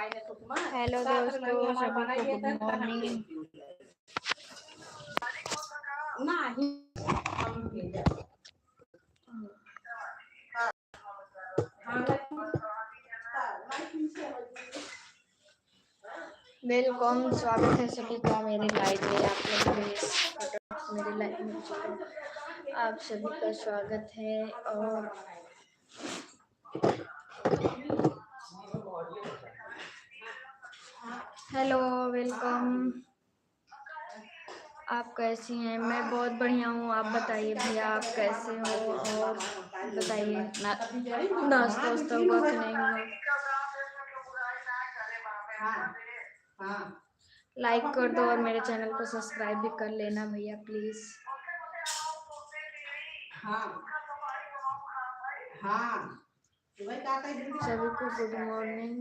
Hello दोस्तों, सभी को गुड मॉर्निंग। वेलकम, स्वागत है सभी का मेरे लाइव में। आप लोग मेरे लाइव में आप सभी का स्वागत है। और हेलो, वेलकम। आप कैसी हैं? मैं बहुत बढ़िया हूँ। आप बताइए भैया, आप कैसे हो? और बताइए, नाश्ता वास्ता हुआ कि नहीं हुआ? लाइक कर दो और मेरे चैनल को सब्सक्राइब भी कर लेना भैया, प्लीज। सभी को गुड मॉर्निंग।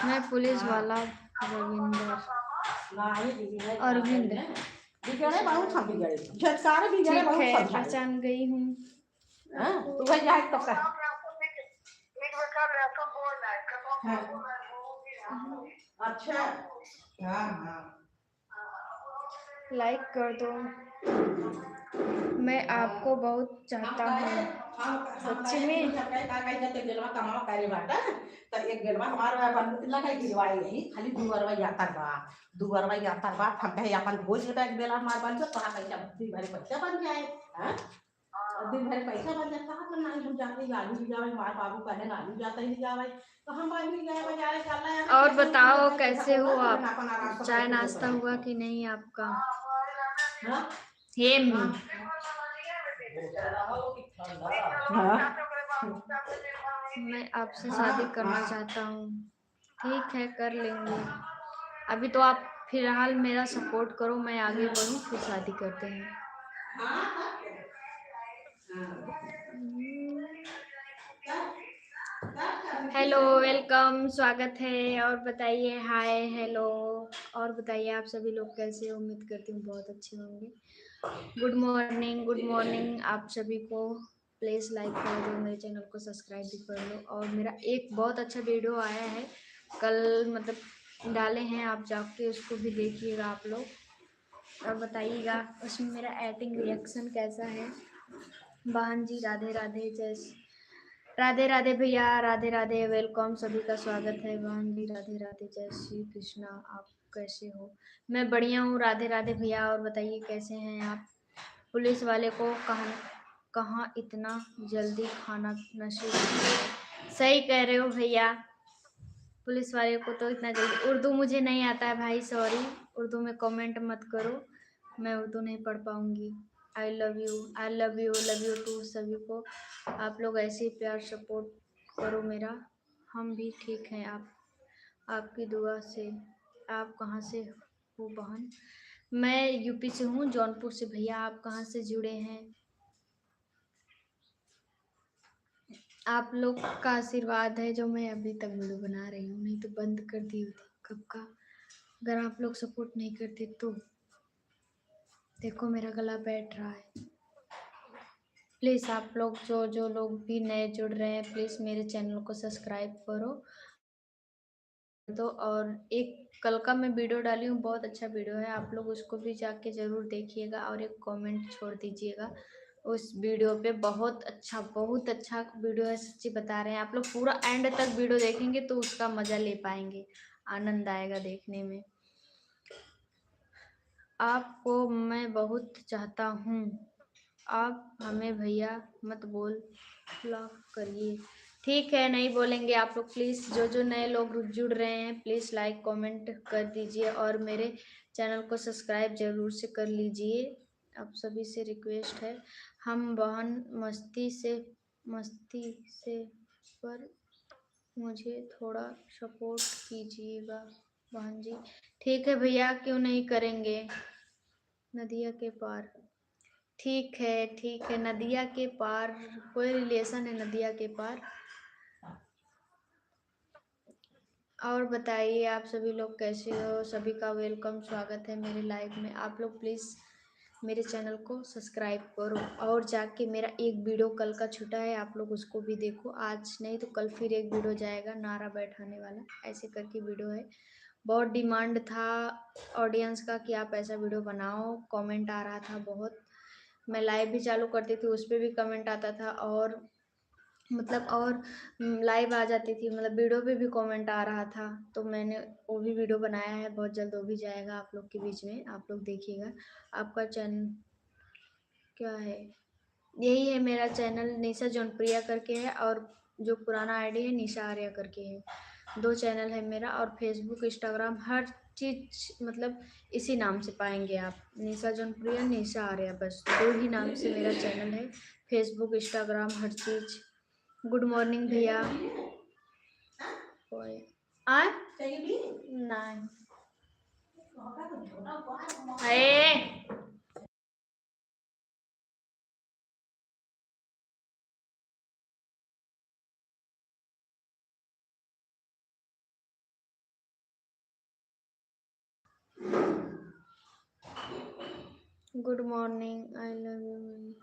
मैं पुलिस वाला अरविंद। ठीक है, पहचान गई हूँ। अच्छा, लाइक कर दो। मैं आपको बहुत चाहता हूँ। सच्ची में एक गेलवा हमारा बंदला का गिरवाई नहीं, खाली दुवरवा यात्रा बा हम कहे अपन भोज के बैग देला हमार बन तो कहां पैसा दिन भरे पैसा बन जाए। हां, दिन भरे पैसा बन जाए कहां पर नहीं हम जाते गाड़ी भी जावे, हमारे बाबू कहे गाड़ी जाते ही जावे तो हम बाहर भी जाए बाजार चलना है। और बताओ कैसे हो आप? चाय नाश्ता हुआ कि नहीं आपका? हां, हेम मैं आपसे शादी करना चाहता हूँ। ठीक है, कर लेंगे। अभी तो आप फिलहाल मेरा सपोर्ट करो, मैं आगे बढ़ूँ फिर शादी करते हैं। हेलो, वेलकम, स्वागत है। और बताइए, हाय, हेलो। और बताइए आप सभी लोग कैसे हो? उम्मीद करती हूँ बहुत अच्छे होंगे। गुड मॉर्निंग, गुड मॉर्निंग आप सभी को। प्लीज़ लाइक कर दो, मेरे चैनल को सब्सक्राइब भी कर लो। और मेरा एक बहुत अच्छा वीडियो आया है कल, मतलब डाले हैं, आप जाके उसको भी देखिएगा आप लोग और बताइएगा उसमें मेरा एक्टिंग रिएक्शन कैसा है। बहन जी राधे राधे, जय राधे राधे भैया, राधे राधे, वेलकम, सभी का स्वागत है। बहन जी राधे राधे, जय श्री कृष्णा। आप कैसे हो? मैं बढ़िया हूँ, राधे राधे भैया। और बताइए कैसे हैं आप? पुलिस वाले को कहाँ इतना जल्दी खाना नसीब है? सही कह रहे हो भैया, पुलिस वाले को तो इतना जल्दी। उर्दू मुझे नहीं आता है भाई, सॉरी। उर्दू में कमेंट मत करो, मैं उर्दू नहीं पढ़ पाऊंगी। I love you, I love you, love you too सभी को। आप लोग ऐसे ही प्यार सपोर्ट करो मेरा। हम भी ठीक हैं आपकी दुआ से। आप कहाँ से हो बहन? मैं यूपी से हूँ, जौनपुर से। भैया आप कहाँ से जुड़े हैं? आप लोग का आशीर्वाद है जो मैं अभी तक वीडियो बना रही हूँ, नहीं तो बंद कर दी थी कब का। अगर आप लोग सपोर्ट नहीं करते तो देखो मेरा गला बैठ रहा है। प्लीज़ आप लोग जो लोग भी नए जुड़ रहे हैं, प्लीज़ मेरे चैनल को सब्सक्राइब करो। तो और एक कल का मैं वीडियो डाली हूँ, बहुत अच्छा वीडियो है, आप लोग उसको भी जाके ज़रूर देखिएगा और एक कमेंट छोड़ दीजिएगा उस वीडियो पे। बहुत अच्छा वीडियो है, सच्ची बता रहे हैं। आप लोग पूरा एंड तक वीडियो देखेंगे तो उसका मज़ा ले पाएंगे, आनंद आएगा देखने में। आपको मैं बहुत चाहता हूँ, आप हमें भैया मत ब्लॉक करिए। ठीक है, नहीं बोलेंगे आप लोग। प्लीज़ जो नए लोग जुड़ रहे हैं, प्लीज़ लाइक कमेंट कर दीजिए और मेरे चैनल को सब्सक्राइब ज़रूर से कर लीजिए। आप सभी से रिक्वेस्ट है। हम बहन मस्ती से पर मुझे थोड़ा सपोर्ट कीजिएगा बहन जी। ठीक है भैया, क्यों नहीं करेंगे। नदिया के पार, ठीक है, नदिया के पार कोई रिलेशन है नदिया के पार। और बताइए आप सभी लोग कैसे हो? सभी का वेलकम, स्वागत है मेरे लाइव में। आप लोग प्लीज़ मेरे चैनल को सब्सक्राइब करो और जाके मेरा एक वीडियो कल का छूटा है, आप लोग उसको भी देखो। आज नहीं तो कल फिर एक वीडियो जाएगा नारा बैठाने वाला, ऐसे करके वीडियो है। बहुत डिमांड था ऑडियंस का कि आप ऐसा वीडियो बनाओ, कमेंट आ रहा था बहुत। मैं लाइव भी चालू करती थी, उस पर भी कमेंट आता था, और मतलब और लाइव आ जाती थी, मतलब वीडियो पे भी कमेंट आ रहा था। तो मैंने वो भी वीडियो बनाया है, बहुत जल्द वो भी जाएगा आप लोग के बीच में, आप लोग देखिएगा। आपका चैनल क्या है? यही है मेरा चैनल, निशा जौनप्रिया करके है, और जो पुराना आईडी है निशा आर्या करके है। 2 चैनल है मेरा, और फेसबुक इंस्टाग्राम हर चीज़ मतलब इसी नाम से पाएंगे आप, निशा जौनप्रिया, निशा आर्या, बस 2 ही नाम से मेरा चैनल है। फेसबुक इंस्टाग्राम हर चीज़। गुड मॉर्निंग भैया। कोई आय नहीं है। Good morning, I love you,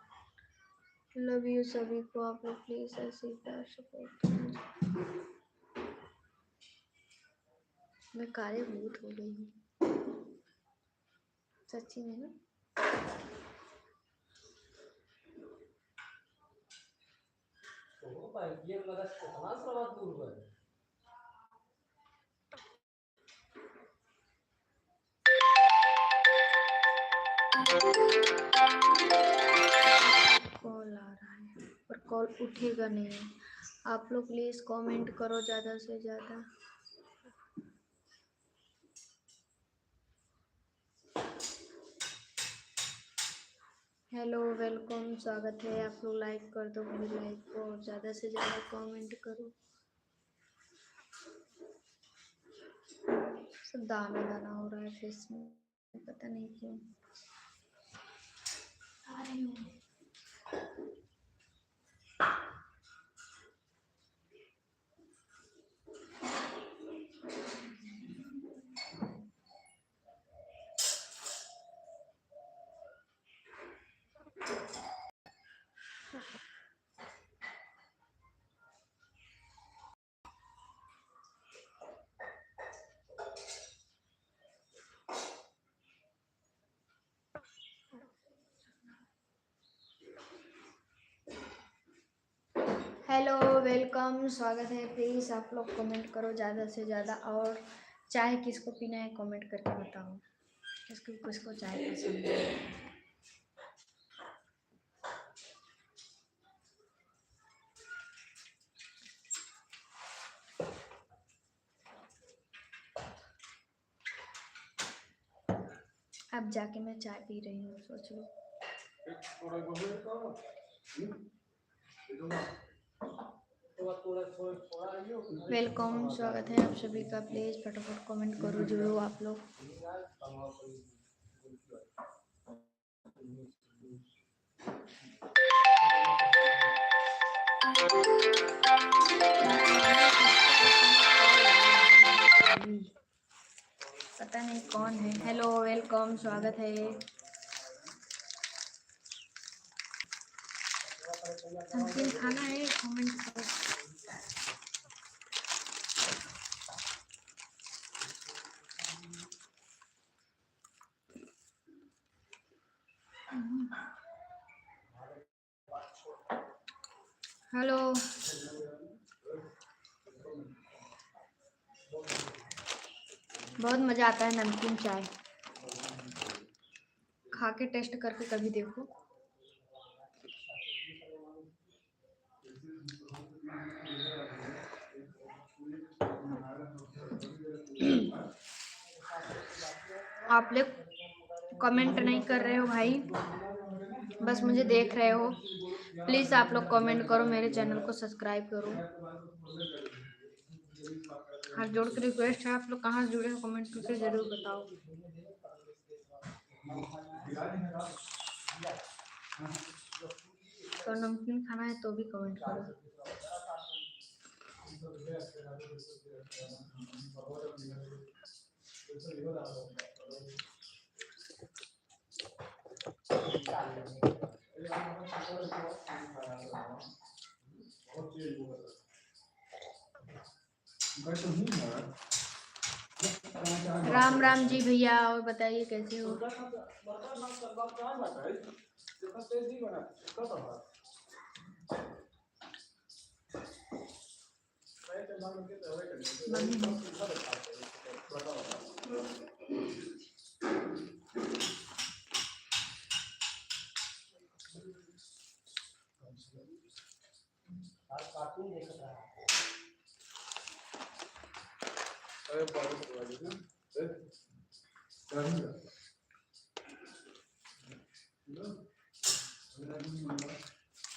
love you सभी को। आप लोग प्लीज ऐसे ही प्यार सपोर्ट करें। मैं कार्यभूत हो गई हूँ सच्ची में ना। कॉल आ रहा है पर कॉल उठेगा नहीं। आप लोग प्लीज कमेंट करो ज़्यादा से ज़्यादा। हेलो, वेलकम, स्वागत है। आप लोग लाइक कर दो मेरी लाइव को, और ज़्यादा से ज़्यादा कमेंट करो। सब दाना दाना हो रहा है फेस में, पता नहीं क्यों। आ रही हूँ। हेलो, वेलकम, स्वागत है। प्लीज़ आप लोग कमेंट करो ज़्यादा से ज़्यादा। और चाय किसको पीना है कमेंट करके बताओ, किसको किसको चाय पसंद है। अब जाके मैं चाय पी रही हूँ, सोच लो। वेलकम, स्वागत है आप सभी का। प्लीज़ फटाफट कमेंट करो, जुड़ो आप लोग। पता नहीं कौन है। हेलो, वेलकम, स्वागत है। नमकीन खाना है कमेंट करो। हेलो, बहुत मज़ा आता है नमकीन चाय, खा के टेस्ट करके कभी देखो। आप लोग कमेंट नहीं कर रहे हो भाई, बस मुझे देख रहे हो। प्लीज़ आप लोग कमेंट करो, मेरे चैनल को सब्सक्राइब करो। हाथ जोड़ के रिक्वेस्ट है, आप लोग कहाँ जुड़े हो कमेंट करके ज़रूर बताओ। तो नमकीन खाना है तो भी कमेंट करो। राम राम जी भैया, और बताइए कैसे हो।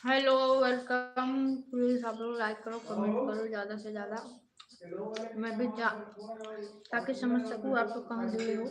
Hello, welcome. प्लीज आप लोग लाइक करो, कमेंट करो ज़्यादा से ज़्यादा, मैं भी ताकि समझ सकूँ आप लोग कहाँ जुड़े हो।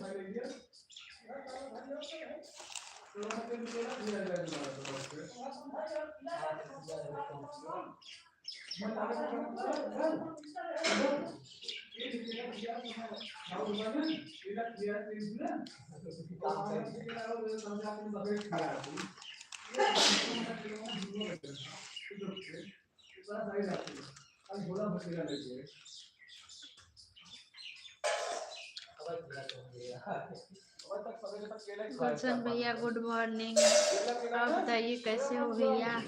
गुलशन भैया गुड मॉर्निंग, आप बताइए कैसे हो भैया।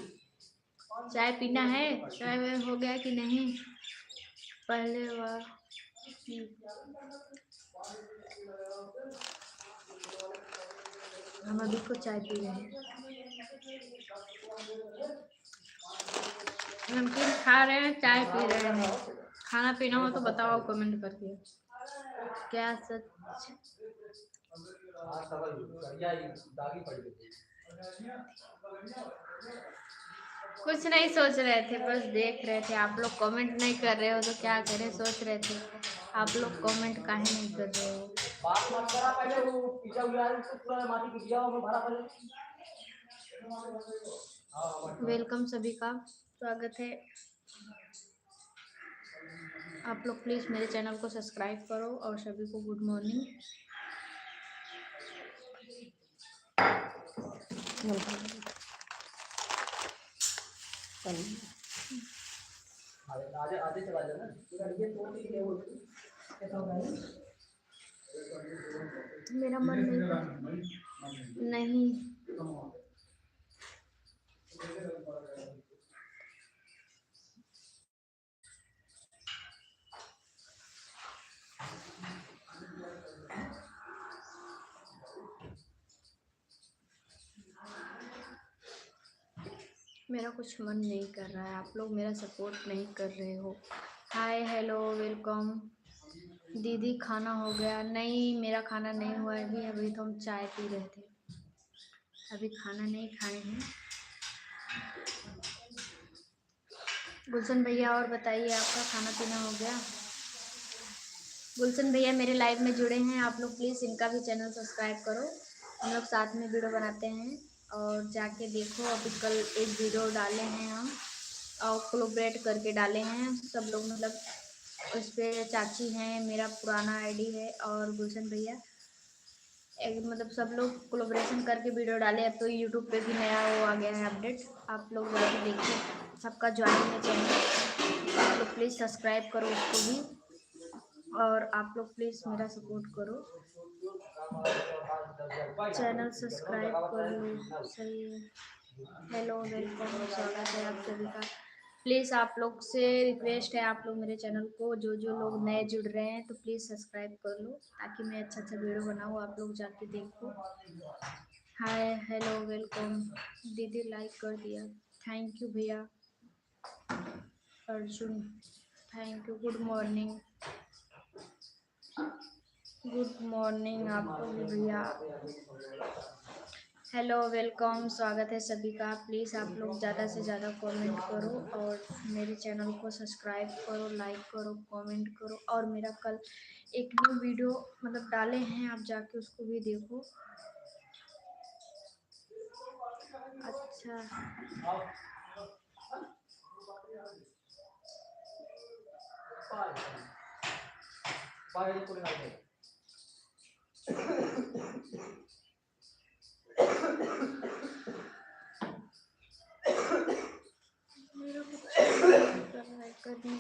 चाय पीना है, चाय हो गया कि नहीं। पहले हम अभी को चाय पी रहे हैं, नमकीन खा रहे हैं, चाय पी रहे हैं। खाना पीना हो तो बताओ कमेंट करके। क्या सच कुछ नहीं सोच रहे थे, बस देख रहे थे। आप लोग कमेंट नहीं कर रहे हो तो क्या करें, सोच रहे थे आप लोग कमेंट काहे नहीं कर रहे हो। वेलकम सभी का स्वागत है। आप लोग प्लीज मेरे चैनल को सब्सक्राइब करो और सभी को गुड मॉर्निंग। आधे चला जाना मेरा मन नहीं मेरा कुछ मन नहीं कर रहा है, आप लोग मेरा सपोर्ट नहीं कर रहे हो। Hi hello welcome. दीदी खाना हो गया? नहीं, मेरा खाना नहीं हुआ है अभी तो हम चाय पी रहे थे, अभी खाना नहीं खाए हैं। गुलशन भैया और बताइए, आपका खाना पीना हो गया? गुलशन भैया मेरे लाइव में जुड़े हैं, आप लोग प्लीज़ इनका भी चैनल सब्सक्राइब करो। हम लोग साथ में वीडियो बनाते हैं और जाके देखो। अभी कल एक वीडियो डाले हैं हम और कोलैबोरेट करके डाले हैं सब लोग, मतलब उस पर चाची हैं, मेरा पुराना आईडी है और गुलशन भैया, एक मतलब सब लोग कोलैबोरेशन करके वीडियो डाले। अब तो यूट्यूब पे भी नया वो आ गया है अपडेट, आप लोग जाके देखिए। सबका ज्वाइन है चैनल, आप लोग प्लीज़ सब्सक्राइब करो उसको भी, और आप लोग प्लीज़ मेरा सपोर्ट करो, चैनल सब्सक्राइब कर लो। सही है। हेलो वेलकम, स्वागत है आप सभी का। प्लीज़ आप लोग से रिक्वेस्ट है, आप लोग मेरे चैनल को जो लोग नए जुड़ रहे हैं तो प्लीज़ सब्सक्राइब कर लो, ताकि मैं अच्छा वीडियो बनाऊँ, आप लोग जाके देखो। Hi hello welcome. दीदी लाइक कर दिया, थैंक यू भैया। Arjun thank you. Good morning, good morning आपको भी भैया। हेलो वेलकम, स्वागत है सभी का। प्लीज़ आप लोग ज़्यादा से ज़्यादा कमेंट करो और मेरे चैनल को सब्सक्राइब करो, लाइक करो, कमेंट करो। और मेरा कल एक न्यू वीडियो मतलब डाले हैं, आप जाके उसको भी देखो। अच्छा मेरा कुछ करने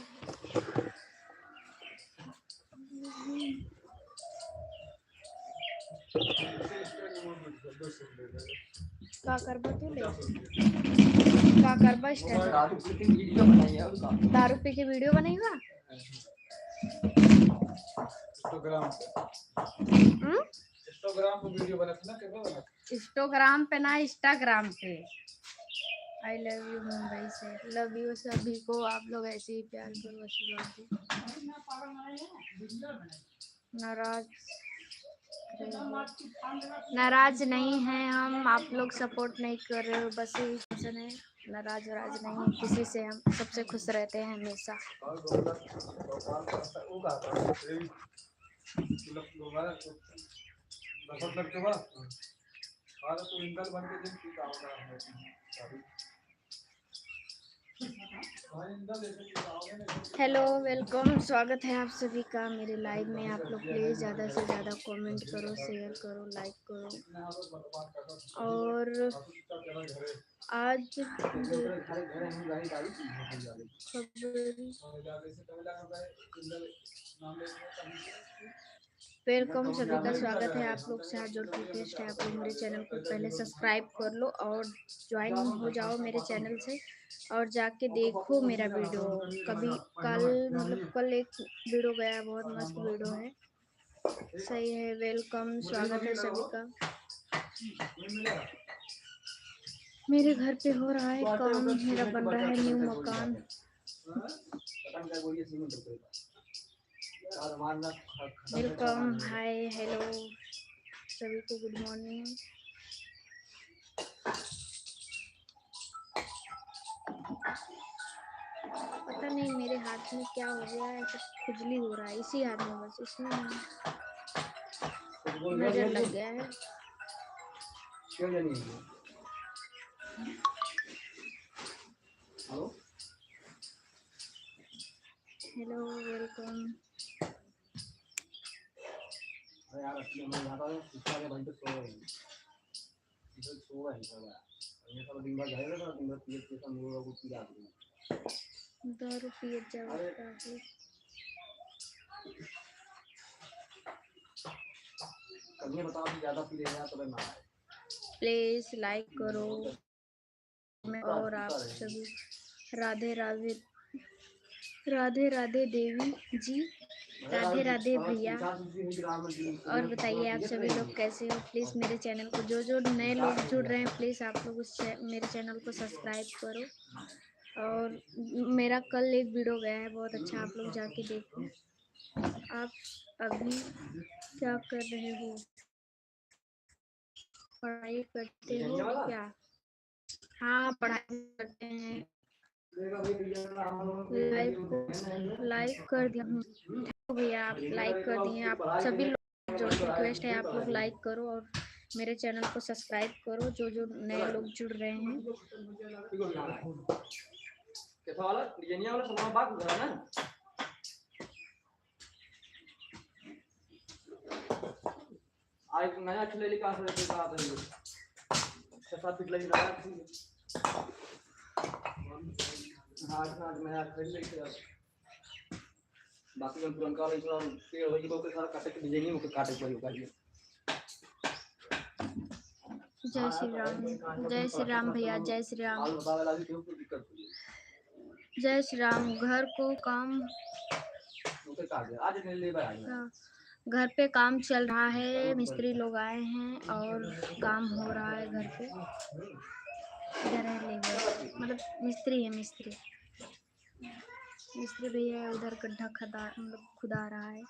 का करबा तू ले का करबा स्टार्ट दारू पी के वीडियो बनाएगा इंस्टाग्राम पे वीडियो बनाते ना कैसे बनाते इंस्टाग्राम पे ना इंस्टाग्राम पे आई लव यू मुंबई से लव यू सभी को आप लोग ऐसे ही प्यार करो नाराज नाराज नहीं है हम आप लोग सपोर्ट नहीं कर रहे हो बस यही टेंशन है नाराज वराज नहीं है किसी से हम सबसे खुश रहते हैं हमेशा हेलो वेलकम स्वागत है आप सभी का मेरे लाइव में आप लोग प्लीज़ ज़्यादा से ज़्यादा कमेंट करो शेयर करो लाइक करो और आज वेलकम सभी का स्वागत है आप लोग से हाथ जोड़ के रिक्वेस्ट है आप लोग मेरे चैनल को पहले सब्सक्राइब कर लो और ज्वाइन हो जाओ मेरे चैनल से और जाके देखो मेरा वीडियो कभी कल मतलब कल एक वीडियो गया बहुत मस्त वीडियो है सही है वेलकम स्वागत है सभी का मेरे घर पे हो रहा है काम मेरा बन रहा है न्यू मकान वेलकम हाय हेलो सभी को गुड मॉर्निंग पता नहीं मेरे हाथ में क्या हो गया है ऐसा खुजली हो रहा है इसी हाथ में बस इसमें नजर लग गया है हेलो वेलकम दारू पिए जाता है प्लीज लाइक करो और आप सभी राधे राधे राधे राधे देवी जी राधे राधे भैया और बताइए आप सभी लोग कैसे हो प्लीज़ मेरे चैनल को जो नए लोग जुड़ रहे हैं प्लीज़ आप लोग मेरे चैनल को सब्सक्राइब करो और मेरा कल एक वीडियो गया है बहुत अच्छा आप लोग जाके देखो आप अभी क्या कर रहे हो पढ़ाई करते हो क्या हाँ पढ़ाई करते हैं लाइक कर दिया भैया आप लाइक कर दिए आप सभी लोग जो रिक्वेस्ट है आप लोग लाइक करो और मेरे चैनल को सब्सक्राइब करो जो नए लोग जुड़ रहे हैं आज नया खिलाड़ी का आज नया बाकी जन पुरनका वाला थोड़ा पेड़ हो के सारा काटे के डिजाइन में काटे पड़ी जय श्री राम भैया जय श्री राम जय श्री राम घर को काम घर पे काम चल रहा है मिस्त्री लोग आए हैं और काम हो रहा है घर पे इधर है लेबर मतलब मिस्त्री है मिस्त्री भैया है उधर गड्ढा खदा मतलब खुदा रहा है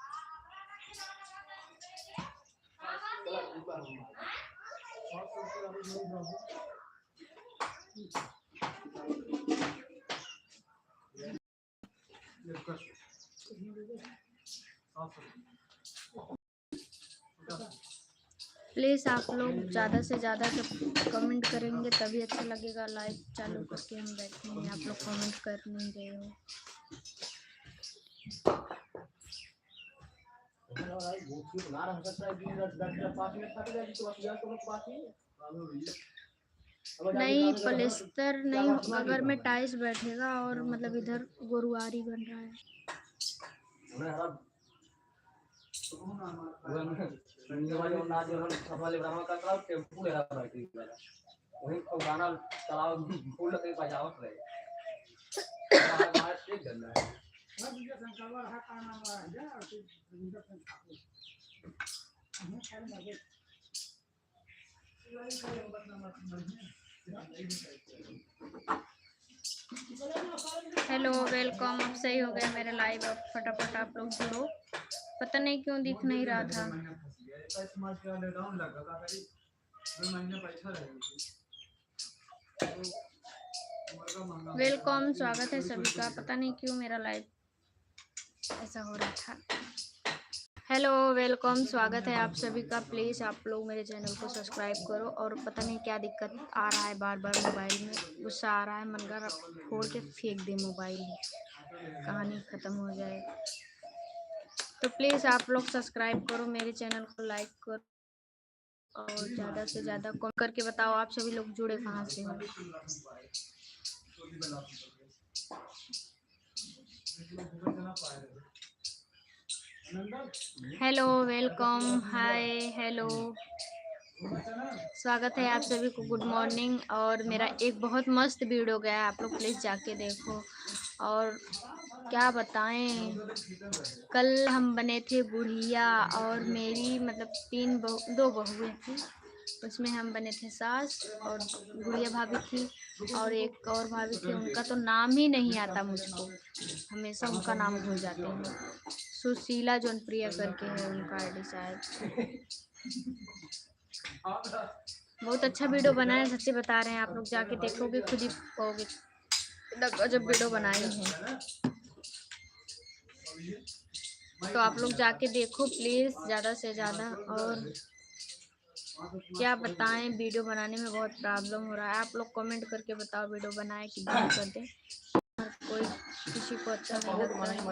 प्लीज़ आप लोग ज़्यादा से ज़्यादा जब कमेंट करेंगे तभी अच्छा लगेगा लाइव चालू करके हम बैठे हैं आप लोग कमेंट कर नहीं रहे हो नहीं प्लास्टर नहीं अगर में टाइल्स बैठेगा और मतलब इधर गोरुआरी बन रहा है वही को गाना चलाओ फूल के बजाओ रहे बाहर एक गंदा है ना मुझे संकल्प रहा काम आ जा और मुझे संकल्प हमें खाली लगे हेलो वेलकम। अब सही हो गया मेरा लाइव। अब फटाफट आप लोग जुड़ो। पता नहीं क्यों दिख नहीं रहा था। वेलकम, स्वागत है सभी का। पता नहीं क्यों मेरा लाइव ऐसा हो रहा था। हेलो वेलकम, स्वागत है आप सभी का। प्लीज़ आप लोग मेरे चैनल को सब्सक्राइब करो। और पता नहीं क्या दिक्कत आ रहा है, बार बार मोबाइल में गुस्सा आ रहा है, मन कर फोड़ के फेंक दे मोबाइल, कहानी ख़त्म हो जाए। तो प्लीज़ आप लोग सब्सक्राइब करो, मेरे चैनल को लाइक करो और ज़्यादा से ज़्यादा कमेंट करके बताओ आप सभी लोग जुड़े कहाँ से हो। हेलो वेलकम, हाय हेलो, स्वागत है आप सभी को। Good morning. और मेरा एक बहुत मस्त वीडियो गया, आप लोग प्लीज़ जाके देखो। और क्या बताएं, कल हम बने थे बुढ़िया और मेरी मतलब दो बहुएं थी, उसमें हम बने थे सास और गुड़िया भाभी थी और एक और भाभी थी, उनका तो नाम ही नहीं आता मुझको, हमेशा उनका नाम भूल जाते हैं। सुशीला जौनप्रिया करके है उनका आईडी शायद। बहुत अच्छा वीडियो बनाया, सच्ची बता रहे हैं। आप लोग जाके देखोगे खुद ही कहोगे जब वीडियो बनाई है। तो आप लोग जाके देखो प्लीज़ ज़्यादा से ज़्यादा। और क्या बताएं, वीडियो बनाने में बहुत प्रॉब्लम हो रहा है। आप लोग कमेंट करके बताओ वीडियो बनाए कि बंद कर दें। कोई किसी को अच्छा नहीं लगता है।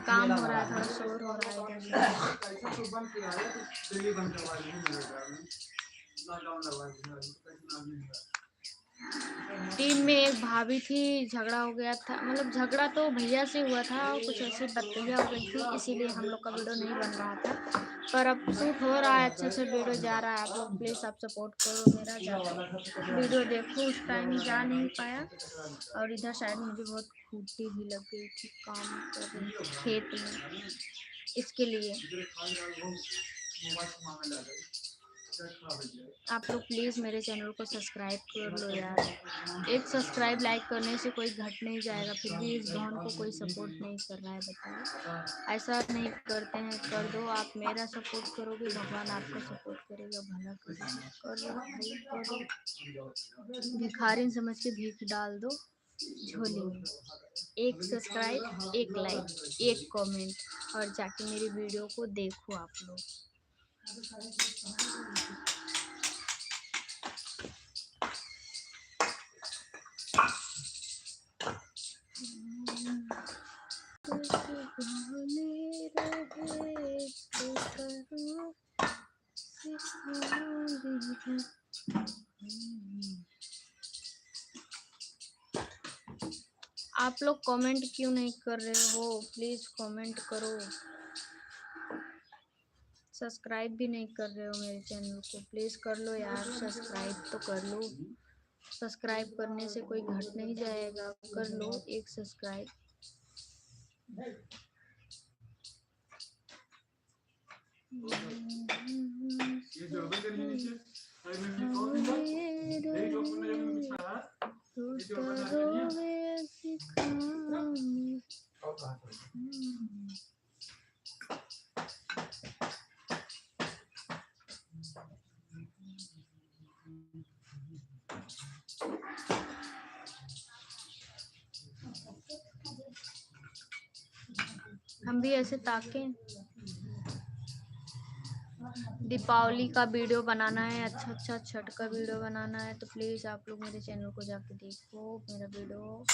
काम हो रहा है, थोड़ा शोर हो रहा है इधर। टीम में एक भाभी थी, झगड़ा हो गया था, मतलब झगड़ा तो भैया से हुआ था और कुछ ऐसी बदतमीजियाँ हो गई थी, इसीलिए हम लोग का वीडियो नहीं बन रहा था। पर अब शूट हो रहा है, अच्छे से वीडियो जा रहा है। आप लोग प्लीज़ आप सपोर्ट करो मेरा, ज़्यादा वीडियो देखो। उस टाइम जा नहीं पाया। और इधर साइड मुझे बहुत खूंटी भी लग गई थी काम कर रही खेत में, इसके लिए। आप लोग प्लीज़ मेरे चैनल को सब्सक्राइब कर लो यार। एक सब्सक्राइब लाइक करने से कोई घट नहीं जाएगा, फिर भी इस बहन को कोई सपोर्ट नहीं कर रहा है, बताओ। ऐसा नहीं करते हैं, कर दो। आप मेरा सपोर्ट करोगे, भगवान आपका सपोर्ट करेगा, भला करेगा। करो भाई करो, भिखारी समझ के भीख डाल दो झोली में। एक सब्सक्राइब, एक लाइक, एक कमेंट और जाके मेरी वीडियो को देखो आप लोग। आप लोग कमेंट क्यों नहीं कर रहे हो? प्लीज कमेंट करो। सब्सक्राइब भी नहीं कर रहे हो मेरे चैनल को, प्लीज कर लो यार, सब्सक्राइब तो कर लो। सब्सक्राइब करने से कोई घट नहीं जाएगा, कर लो एक सब्सक्राइब। हम भी ऐसे ताकें। दीपावली का वीडियो बनाना है, अच्छा छठ का वीडियो बनाना है, तो प्लीज़ आप लोग मेरे चैनल को जाके देखो मेरा वीडियो।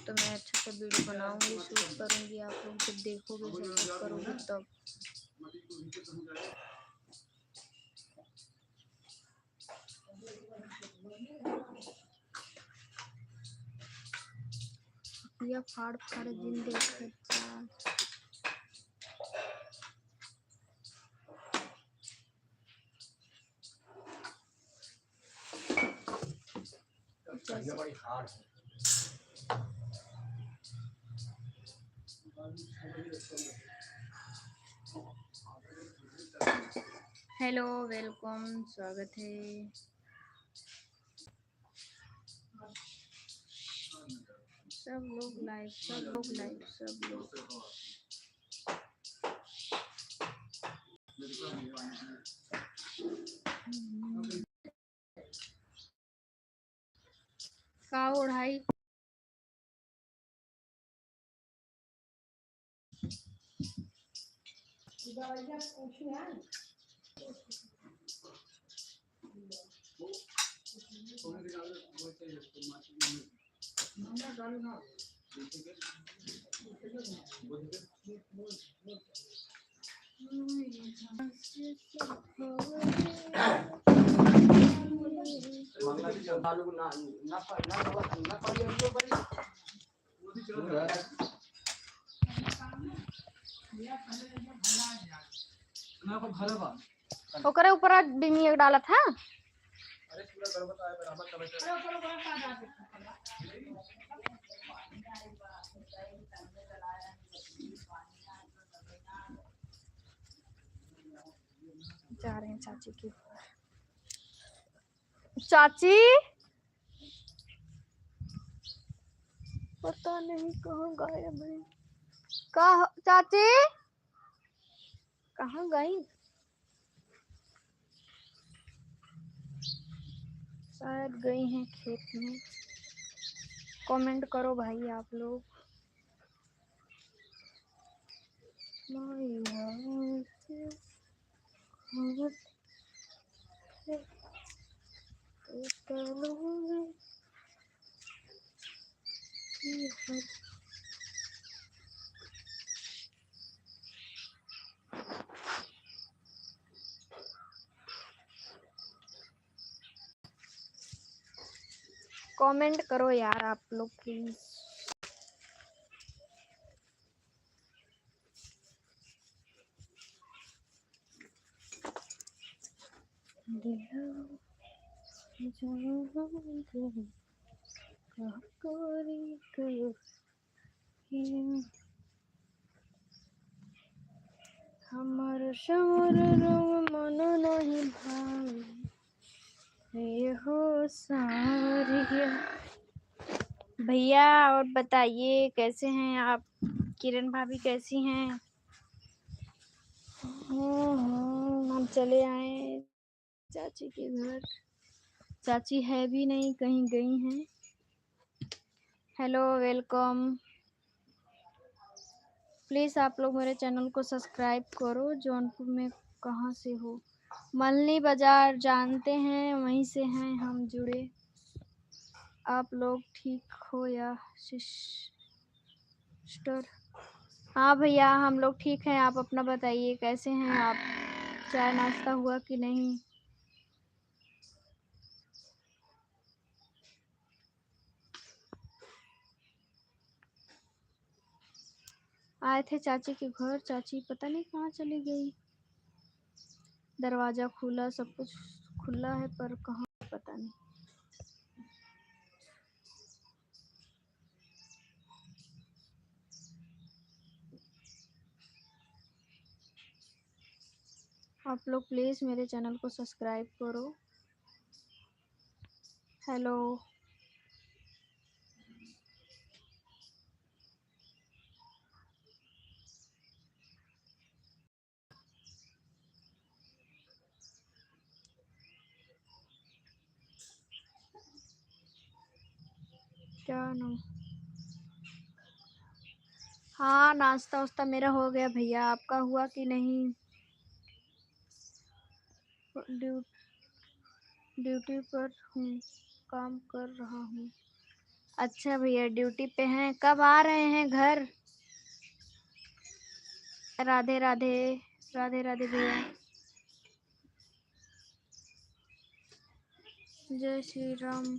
तो मैं अच्छा सा वीडियो बनाऊंगी, शूट करूंगी, आप लोग जब देखोगे सपोर्ट करोगे तब। ये फाड़ फाड़ दिन देख जैसे बड़ी हार्ड है। हेलो, वेलकम, स्वागत है। सब लोग लाइव, सब लोग लाइव, सब लोग। का ओढ़ाई ओकरे ऊपर डिमी एक डाला था। जा रहे हैं चाची की। चाची पता नहीं कहाँ गायब है। चाची कहाँ गई? शायद गई हैं खेत में। कमेंट करो भाई आप लोग। कमेंट करो यार आप लोग प्लीज। हमार शमर मन नहीं भाई हो सारिया। भैया और बताइए कैसे हैं आप? किरण भाभी कैसी हैं? हम चले आए चाची के घर। चाची है भी नहीं, कहीं गई हैं। Hello, welcome. प्लीज़ आप लोग मेरे चैनल को सब्सक्राइब करो। जौनपुर में कहाँ से हो? मलनी बाज़ार जानते हैं, वहीं से हैं हम जुड़े। आप लोग ठीक हो या सिस्टर? हाँ भैया हम लोग ठीक हैं। आप अपना बताइए कैसे हैं आप? चाय नाश्ता हुआ कि नहीं? आए थे चाची के घर, चाची पता नहीं कहाँ चली गई। दरवाज़ा खुला, सब कुछ खुला है पर कहाँ पता नहीं। आप लोग प्लीज़ मेरे चैनल को सब्सक्राइब करो। हेलो, क्या नाम? हाँ नाश्ता वास्ता मेरा हो गया भैया, आपका हुआ कि नहीं? ड्यूटी पर हूँ, काम कर रहा हूँ। अच्छा भैया ड्यूटी पे हैं, कब आ रहे हैं घर? राधे राधे। राधे राधे भैया। जय श्री राम।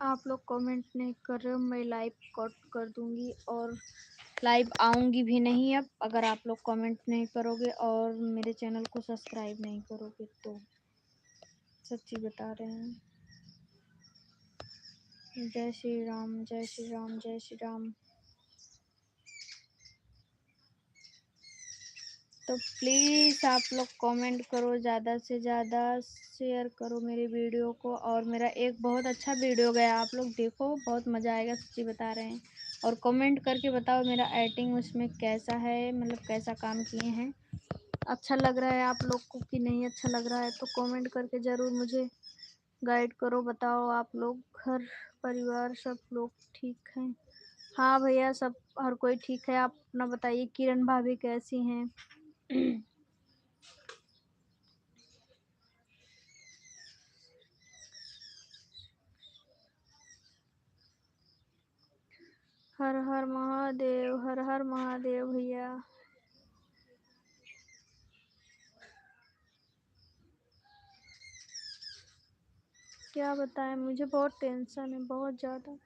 आप लोग कमेंट नहीं कर रहे हो, मैं लाइव कट कर दूंगी और लाइव आऊंगी भी नहीं अब, अगर आप लोग कमेंट नहीं करोगे और मेरे चैनल को सब्सक्राइब नहीं करोगे तो। सच्ची बता रहे हैं। जय श्री राम, जय श्री राम, जय श्री राम। तो प्लीज़ आप लोग कमेंट करो, ज़्यादा से ज़्यादा शेयर करो मेरे वीडियो को। और मेरा एक बहुत अच्छा वीडियो गया, आप लोग देखो, बहुत मज़ा आएगा, सच्ची बता रहे हैं। और कमेंट करके बताओ मेरा एडिटिंग उसमें कैसा है, मतलब कैसा काम किए हैं, अच्छा लग रहा है आप लोग को कि नहीं अच्छा लग रहा है। तो कमेंट करके ज़रूर मुझे गाइड करो, बताओ। आप लोग घर परिवार सब लोग ठीक हैं? हाँ भैया, सब हर कोई ठीक है। आप अपना बताइए, किरण भाभी कैसी हैं? हर हर महादेव, हर हर महादेव भैया। क्या बताएं, मुझे बहुत टेंशन है, बहुत ज़्यादा।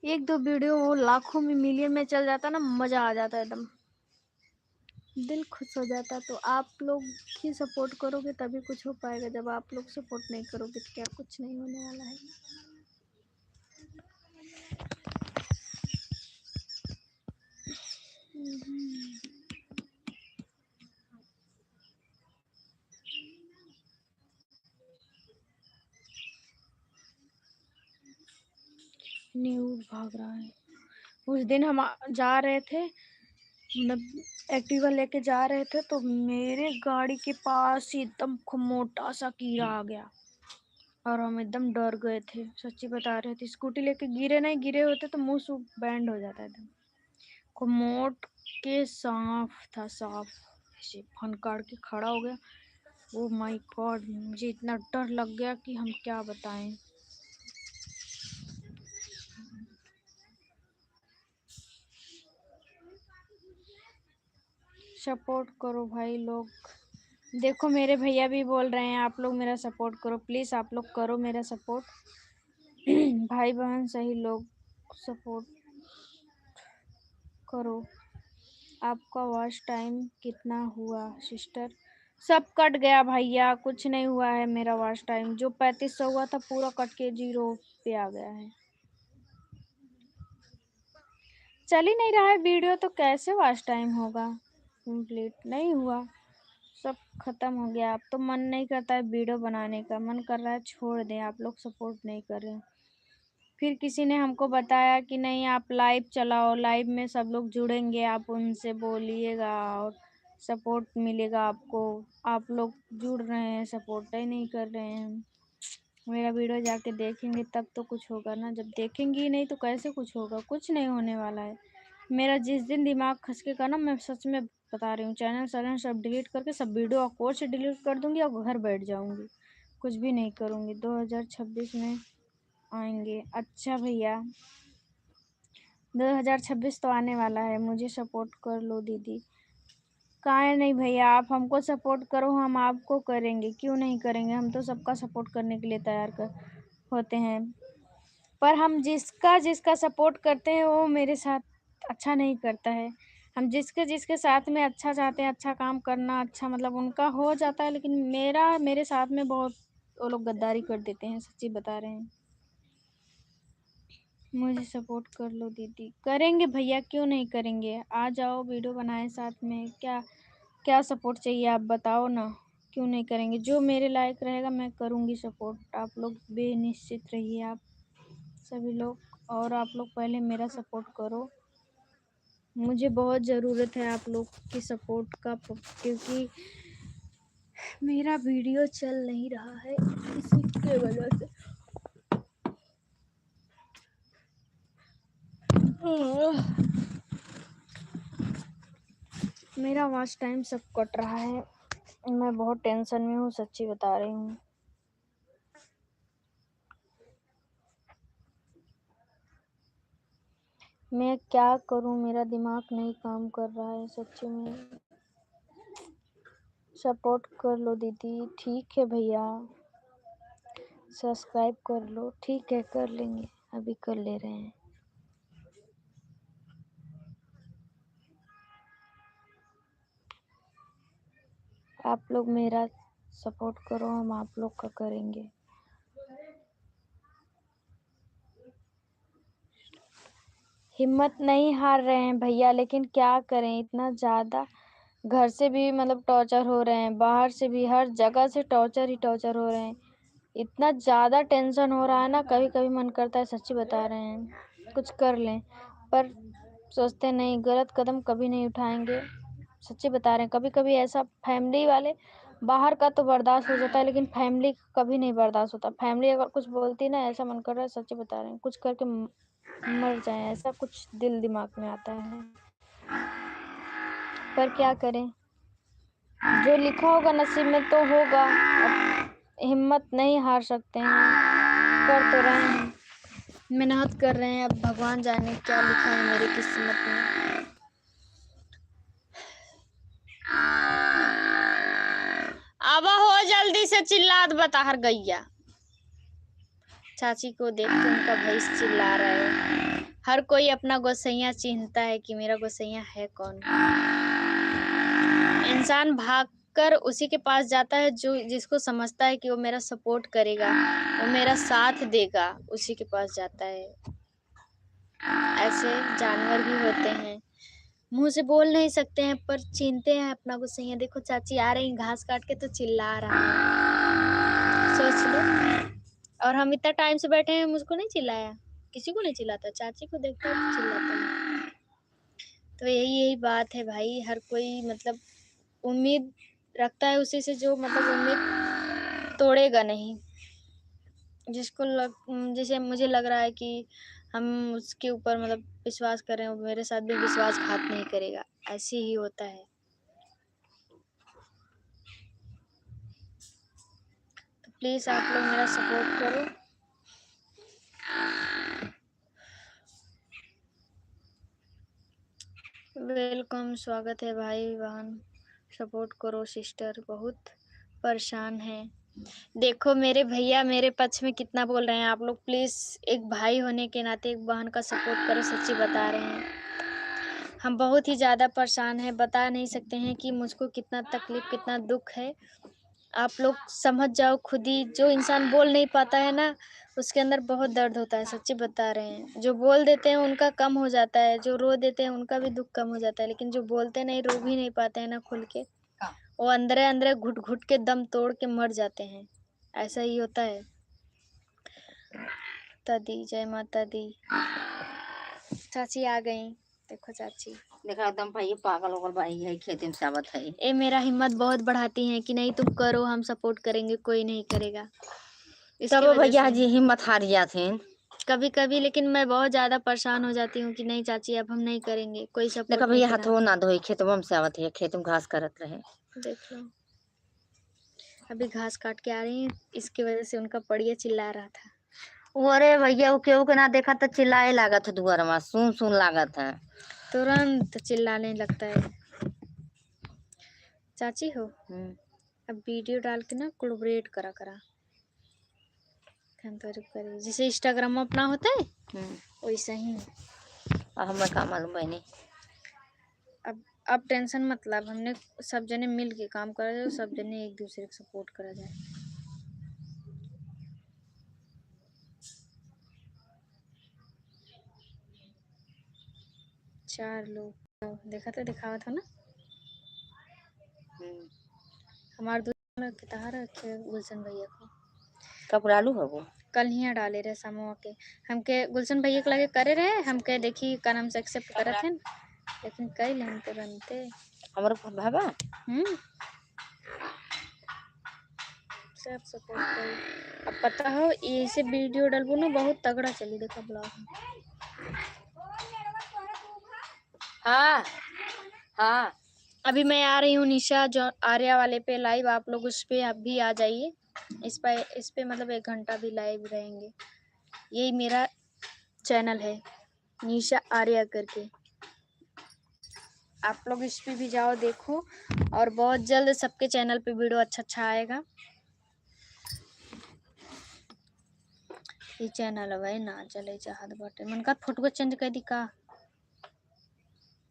एक दो वीडियो वो लाखों में, मिलियन में चल जाता ना, मज़ा आ जाता एकदम, दिल खुश हो जाता। तो आप लोग ही सपोर्ट करोगे तभी कुछ हो पाएगा, जब आप लोग सपोर्ट नहीं करोगे तो क्या कुछ नहीं होने वाला है। न्यूज़ भाग रहा है। उस दिन हम जा रहे थे, मतलब एक्टिवा लेके जा रहे थे, तो मेरे गाड़ी के पास ही एकदम मोटा सा कीड़ा आ गया और हम एकदम डर गए थे, सच्ची बता रहे थे। स्कूटी लेके गिरे, नहीं गिरे होते तो मुंह सूख बैंड हो जाता एकदम। मोट के सांप था, सांप ऐसे फनकार के खड़ा हो गया। ओ माय गॉड, मुझे इतना डर लग गया कि हम क्या बताएं। सपोर्ट करो भाई लोग, देखो मेरे भैया भी बोल रहे हैं आप लोग मेरा सपोर्ट करो, प्लीज़ आप लोग करो मेरा सपोर्ट। भाई बहन सही लोग सपोर्ट करो। आपका वॉच टाइम कितना हुआ सिस्टर? सब कट गया भैया, कुछ नहीं हुआ है मेरा वॉच टाइम। जो 3500 हुआ था पूरा कट के 0 पे आ गया है। चल ही नहीं रहा है वीडियो तो कैसे वॉच टाइम होगा? कंप्लीट नहीं हुआ, सब खत्म हो गया। अब तो मन नहीं करता है वीडियो बनाने का, मन कर रहा है छोड़ दें, आप लोग सपोर्ट नहीं कर रहे हैं। फिर किसी ने हमको बताया कि नहीं आप लाइव चलाओ, लाइव में सब लोग जुड़ेंगे, आप उनसे बोलिएगा और सपोर्ट मिलेगा आपको। आप लोग जुड़ रहे हैं, सपोर्ट ही नहीं कर रहे हैं। मेरा वीडियो जाके देखेंगे तब तो कुछ होगा ना, जब देखेंगे ही नहीं तो कैसे कुछ होगा? कुछ नहीं होने वाला है। मेरा जिस दिन दिमाग खसकेगा ना, मैं सच में बता रही हूँ, चैनल सैनल सब डिलीट करके सब वीडियो अकोर से डिलीट कर दूंगी और घर बैठ जाऊंगी, कुछ भी नहीं करूंगी। 2026 में आएंगे। अच्छा भैया, 2026 तो आने वाला है, मुझे सपोर्ट कर लो दीदी। काहे नहीं भैया, आप हमको सपोर्ट करो, हम आपको करेंगे, क्यों नहीं करेंगे? हम तो सबका सपोर्ट करने के लिए तैयार कर होते हैं। पर हम जिसका जिसका सपोर्ट करते हैं वो मेरे साथ अच्छा नहीं करता है। हम जिसके जिसके साथ में अच्छा चाहते हैं, अच्छा काम करना, अच्छा मतलब उनका हो जाता है, लेकिन मेरे साथ में बहुत वो लोग गद्दारी कर देते हैं, सच्ची बता रहे हैं। मुझे सपोर्ट कर लो दीदी। करेंगे भैया, क्यों नहीं करेंगे? आ जाओ वीडियो बनाए साथ में। क्या क्या सपोर्ट चाहिए आप बताओ ना, क्यों नहीं करेंगे? जो मेरे लायक रहेगा मैं करूँगी सपोर्ट। आप लोग बेनिश्चित रहिए, आप सभी लोग। और आप लोग पहले मेरा सपोर्ट करो, मुझे बहुत ज़रूरत है आप लोग की सपोर्ट का, क्योंकि मेरा वीडियो चल नहीं रहा है इसी के वजह से। मेरा वॉच टाइम सब कट रहा है, मैं बहुत टेंशन में हूँ, सच्ची बता रही हूँ। मैं क्या करूँ, मेरा दिमाग नहीं काम कर रहा है सच्ची में। सपोर्ट कर लो दीदी। ठीक है भैया, सब्सक्राइब कर लो। ठीक है, कर लेंगे, अभी कर ले रहे हैं। आप लोग मेरा सपोर्ट करो, हम आप लोग का करेंगे। हिम्मत नहीं हार रहे हैं भैया, लेकिन क्या करें, इतना ज़्यादा घर से भी मतलब टॉर्चर हो रहे हैं, बाहर से भी, हर जगह से टॉर्चर ही टॉर्चर हो रहे हैं। इतना ज़्यादा टेंशन हो रहा है ना, कभी कभी मन करता है, सच्ची बता रहे हैं, कुछ कर लें, पर सोचते नहीं, गलत कदम कभी नहीं उठाएंगे। सच्ची बता रहे हैं, कभी कभी ऐसा फैमिली वाले, बाहर का तो बर्दाश्त हो जाता है, लेकिन फैमिली कभी नहीं बर्दाश्त होता। फैमिली अगर कुछ बोलती ना, ऐसा मन कर रहा है, सच्ची बता रहे हैं, कुछ करके मर जाए, ऐसा कुछ दिल दिमाग में आता है। पर क्या करें, जो लिखा होगा नसीब में तो होगा। अब हिम्मत नहीं हार सकते हैं, कर तो रहे हैं, मेहनत कर रहे हैं, अब भगवान जाने क्या लिखा है मेरी किस्मत में। अब हो जल्दी से, चिल्लात बताहर गैया। चाची को देख के उनका भैंस चिल्ला रहा है। हर कोई अपना गोसैया चिन्हता है कि मेरा गोसैया है कौन। इंसान भागकर उसी के पास जाता है जो जिसको समझता है कि वो मेरा सपोर्ट करेगा, वो मेरा साथ देगा, उसी के पास जाता है। ऐसे जानवर भी होते हैं, मुंह से बोल नहीं सकते हैं पर चिन्हते हैं अपना गोसैया। देखो चाची आ रही घास काट के तो चिल्ला रहा है, सोच लो। और हम इतना टाइम से बैठे हैं, मुझको नहीं चिल्लाया, किसी को नहीं चिल्लाता, चाची को देखता है तो चिल्लाता है। तो यही बात है भाई, हर कोई मतलब उम्मीद रखता है उसी से जो मतलब उम्मीद तोड़ेगा नहीं। जैसे मुझे लग रहा है कि हम उसके ऊपर मतलब विश्वास कर रहे हैं, वो मेरे साथ भी विश्वासघात नहीं करेगा, ऐसे ही होता है। तो प्लीज आप लोग मेरा सपोर्ट करो। वेलकम, स्वागत है भाई बहन, सपोर्ट करो सिस्टर, बहुत परेशान है। देखो मेरे भैया मेरे पक्ष में कितना बोल रहे हैं, आप लोग प्लीज एक भाई होने के नाते एक बहन का सपोर्ट करो, सच्ची बता रहे हैं। हम बहुत ही ज़्यादा परेशान हैं, बता नहीं सकते हैं कि मुझको कितना तकलीफ, कितना दुख है। आप लोग समझ जाओ खुद ही, जो इंसान बोल नहीं पाता है ना, उसके अंदर बहुत दर्द होता है, सच्ची बता रहे हैं। जो बोल देते हैं उनका कम हो जाता है, जो रो देते हैं उनका भी दुख कम हो जाता है, लेकिन जो बोलते नहीं, रो भी नहीं पाते हैं ना खुल के, वो अंदरे अंदरे घुट घुट के दम तोड़ के मर जाते हैं, ऐसा ही होता है। माता दी, जय माता दी। चाची आ गई, देखो चाची, देखा एकदम भाई पागल होगल भाई है, खेती में साबत है। ये मेरा हिम्मत बहुत बढ़ाती हैं कि नहीं तुम करो, हम सपोर्ट करेंगे, कोई नहीं करेगा। तब भैया जी हिम्मत हार जाते हैं कभी कभी, लेकिन मैं बहुत ज्यादा परेशान हो जाती हूँ कि नहीं चाची अब हम नहीं करेंगे, कोई देखा सपोर्ट भैया नहीं हाथों ना धोई, खेतों में साबत है, खेत में घास करत रहे। देख लो, अभी घास काट के आ रही है, इसकी वजह से उनका पड़िया चिल्ला रहा था। अरे भैया केहू के ना देखा तो चिल्लाए लागत है, दुआर में सुन सुन लागत है, तुरंत चिल्लाने लगता है। चाची हो, अब वीडियो डाल के ना कोलैबोरेट करा जैसे इंस्टाग्राम में अपना होता है वैसा ही। हमें का मालूम बहनी। अब टेंशन मतलब हमने सब जने मिल के काम करा जाए, सब जने एक दूसरे को सपोर्ट करा जाए। चार लोग देखा था ना, हमारे दूसरा किताब रखे गुलशन भैया को, कब डालू है वो, कल ही डाले रहे समूह के, हमके गुलशन भैया को लगे करे रहे, हमके देखी का नाम से एक्सेप्ट करे थे, लेकिन कई हम तो बनते हमारे भाबा सब सपोर्ट करी। अब पता हो ऐसे वीडियो डालबो ना बहुत तगड़ा चली, देखा ब्लॉग में। हाँ हाँ अभी मैं आ रही हूँ निशा जो आर्या वाले पे लाइव, आप लोग उस पे आप भी आ जाइए, इस पे मतलब 1 घंटा भी लाइव रहेंगे। यही मेरा चैनल है निशा आर्या करके, आप लोग इस पे भी जाओ देखो, और बहुत जल्द सबके चैनल पे वीडियो अच्छा आएगा। ये चैनल भाई ना चले चाहत बाटे मन का फोटो चेंज कर दी का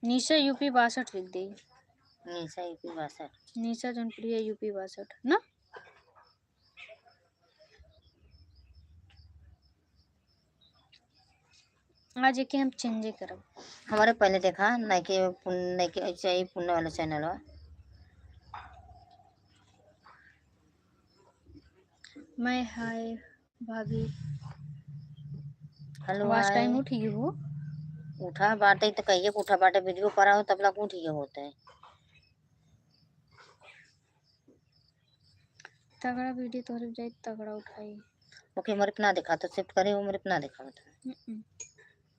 निशा यूपी 62 लिख दी निशा यूपी 62 निशा जनप्रिय यूपी 62 ना आज के हम चेंज करब हमारे पहले देखा नहीं कि ऐसे ही पुण्य वाला चैनल है। मैं हाय भाभी हेलो आवाज टाइम हाय उठी हो उठा बाटे तो कहिए उठा बाटे वीडियो करा हो तब लग उठिए होते हैं। तगड़ा वीडियो तो जाए तगड़ा उठाई ओके मेरे पे ना दिखा तो शिफ्ट करे वो मेरे पे ना दिखा बता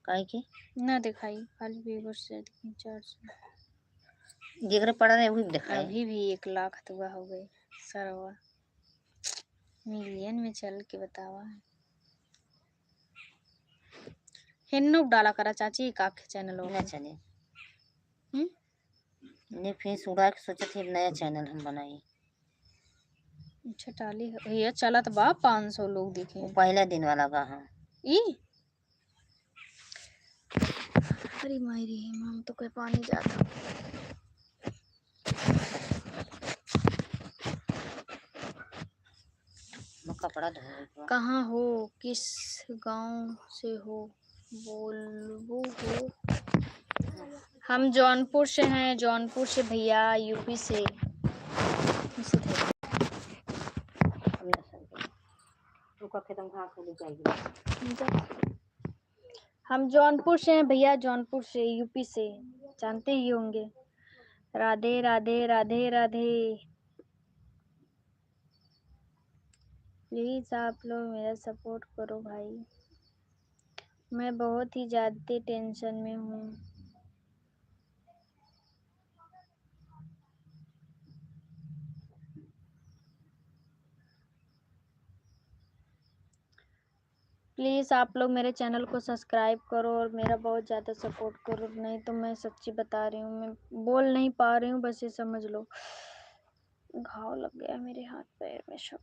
काहे की ना दिखाई खाली व्यूअर्स से दिखी 400 जेकरे पड़ा रहे वही दिखाए। अभी भी 1 लाख तो हो गए सरवा मिलियन में चल के बतावा हिन्नू डाला करा चाची का चैनल ना हो चले ने फेस उड़ा के सोचे थे नया चैनल हम बनाए। अच्छा डाली ये चलत बा 500 लोग देखे वो पहला दिन वाला का हाँ ई अरे मायरी हम तो कोई पानी जाता कपड़ा धो कहाँ हो किस गांव से हो बोलबो हो हम जौनपुर से हैं जौनपुर से भैया यूपी से हम जौनपुर से हैं भैया जौनपुर से यूपी से जानते ही होंगे राधे राधे राधे राधे प्लीज आप लोग मेरा सपोर्ट करो भाई मैं बहुत ही ज्यादा टेंशन में हूँ प्लीज़ आप लोग मेरे चैनल को सब्सक्राइब करो और मेरा बहुत ज़्यादा सपोर्ट करो नहीं तो मैं सच्ची बता रही हूँ मैं बोल नहीं पा रही हूँ बस ये समझ लो घाव लग गया मेरे हाथ पैर में सब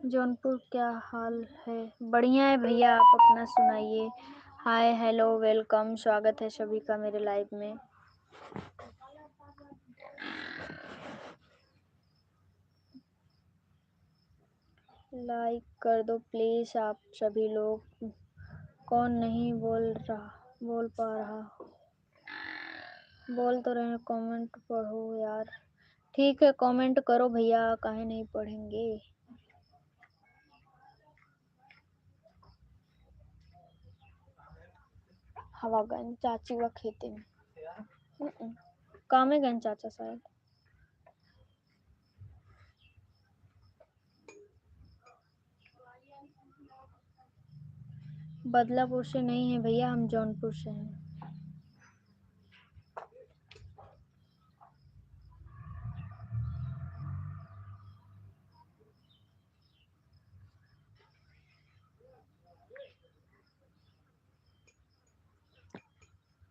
जौनपुर क्या हाल है बढ़िया है भैया आप अपना सुनाइए हाय हेलो वेलकम स्वागत है सभी का मेरे लाइव में लाइक कर दो प्लीज आप सभी लोग कौन नहीं बोल पा रहा बोल तो रहे कमेंट पढ़ो यार ठीक है कमेंट करो भैया काहे नहीं पढ़ेंगे हवा गन चाची व खेते में काम है गन चाचा शायद बदलापुर से नहीं है भैया हम जौनपुर से हैं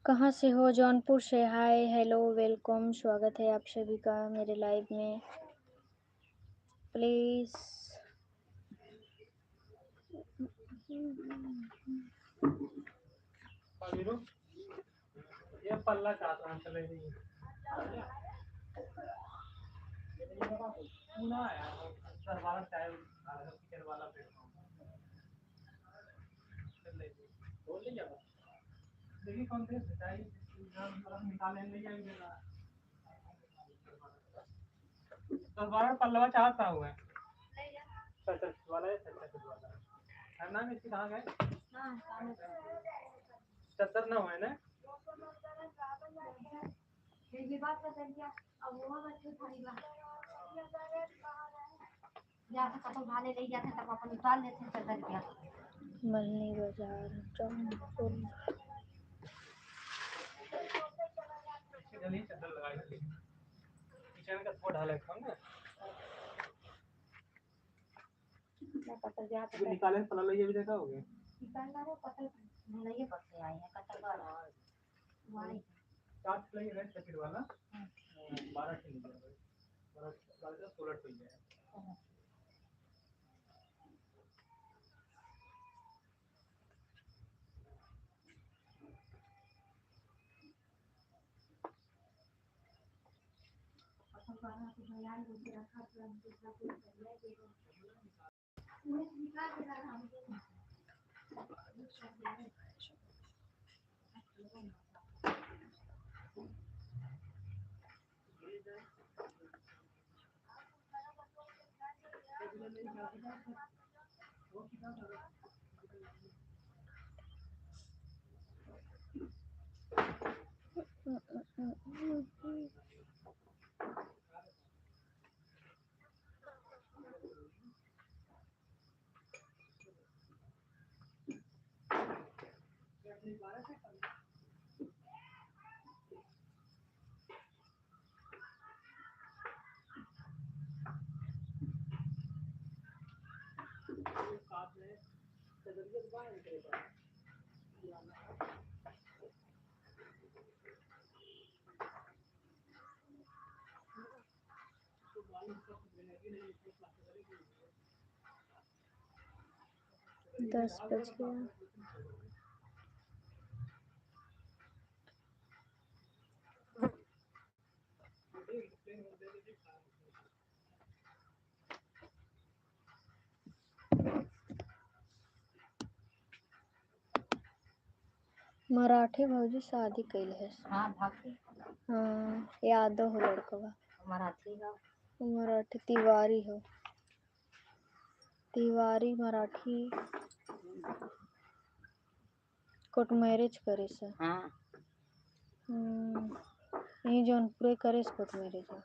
कहाँ से हो जौनपुर से हाय हेलो वेलकम स्वागत है आप सभी का मेरे लाइव में प्लीज ये पल्ला चाहता हूँ चले नहीं पूना है दरबार टाइम किचन वाला प्लेटफॉर्म बोल नहीं जाओ देखिए कौन से चाहिए निकाले ले जाएंगे दरबार पल्लवा चाहता हूँ सच वाला है सच वाला है नाम इसकी कहाँ गए चतर ना हुआ है ना ये बात पता क्या अब वो बच्चे थोड़ी बात या तो कतो भाले ले जाते तब अपन उतार लेते चदर क्या मलनी बाजार जौनपुर चलिए चदर लगाई किचन का थोड़ा ढाला है ना जो निकाले पला ये भी देखा होगे निकालना है पतल नहीं पत्ते आए हैं कटल वाला वाई 7 प्लाई है सेकंड वाला 12 से लीजिए भाई 12 का 16 पे है दस बज गया। मराठी भौजी शादी कैल है। हाँ भाभी हाँ यादव हो लड़कवा। मराठी का मराठी तिवारी हो। तिवारी मराठी कोर्ट मैरिज करे से। हाँ यही जौनपुरे करे कोर्ट मैरिज हो।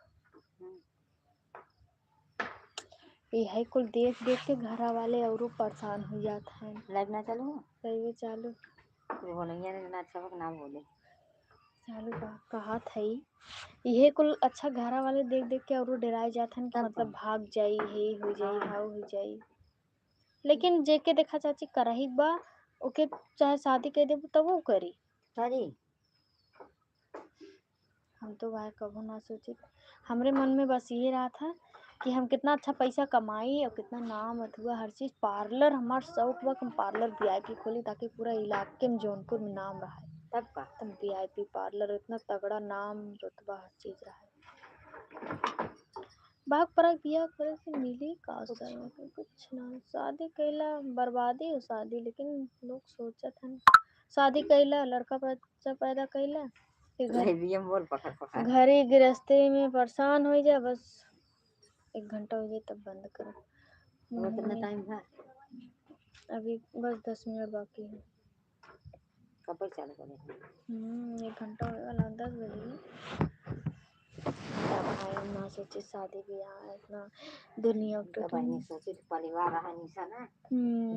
यही कुल देख देख के घरा वाले औरों परेशान हो जाता है। लगना चालू सही चालू बोलेंगे अच्छा नाम बोले चालू कहा था यही कुल अच्छा घरा वाले देख देख के औरों डराए जाते हैं कि मतलब भाग जाई है हो जाई हाउ हो जाई। लेकिन जेके देखा चाची करही बा ओके चाहे शादी कर दे तब वो करी सॉरी हम तो वह कभी ना सोचे। हमरे मन में बस ये रहा था कि हम कितना अच्छा पैसा कमाई और कितना नाम अथवा हर चीज। पार्लर हमार शौक बा कि हम पार्लर वीआईपी खोली ताकि पूरा इलाके में जौनपुर में नाम रहे। तब का तब वीआईपी पार्लर इतना तगड़ा नाम रुतबा हर चीज रहे। भाग परक बिया करे से मिली का अवसर में कुछ ना। शादी कैला बर्बादी हो शादी। लेकिन लोग सोचत हैं शादी कैला लड़का बच्चा पैदा कैला बोल पकड़ पकड़ घरे गृहस्थी में परेशान हो जाए। बस 1 घंटा हो जाए तब बंद करो। कितना टाइम है अभी बस 10 मिनट बाकी है। कब चालू करें 1 घंटा होने वाला 10 बजे। भाई ना सोचे शादी ब्याह इतना दुनिया भाई सोचे परिवार रहा निशा ना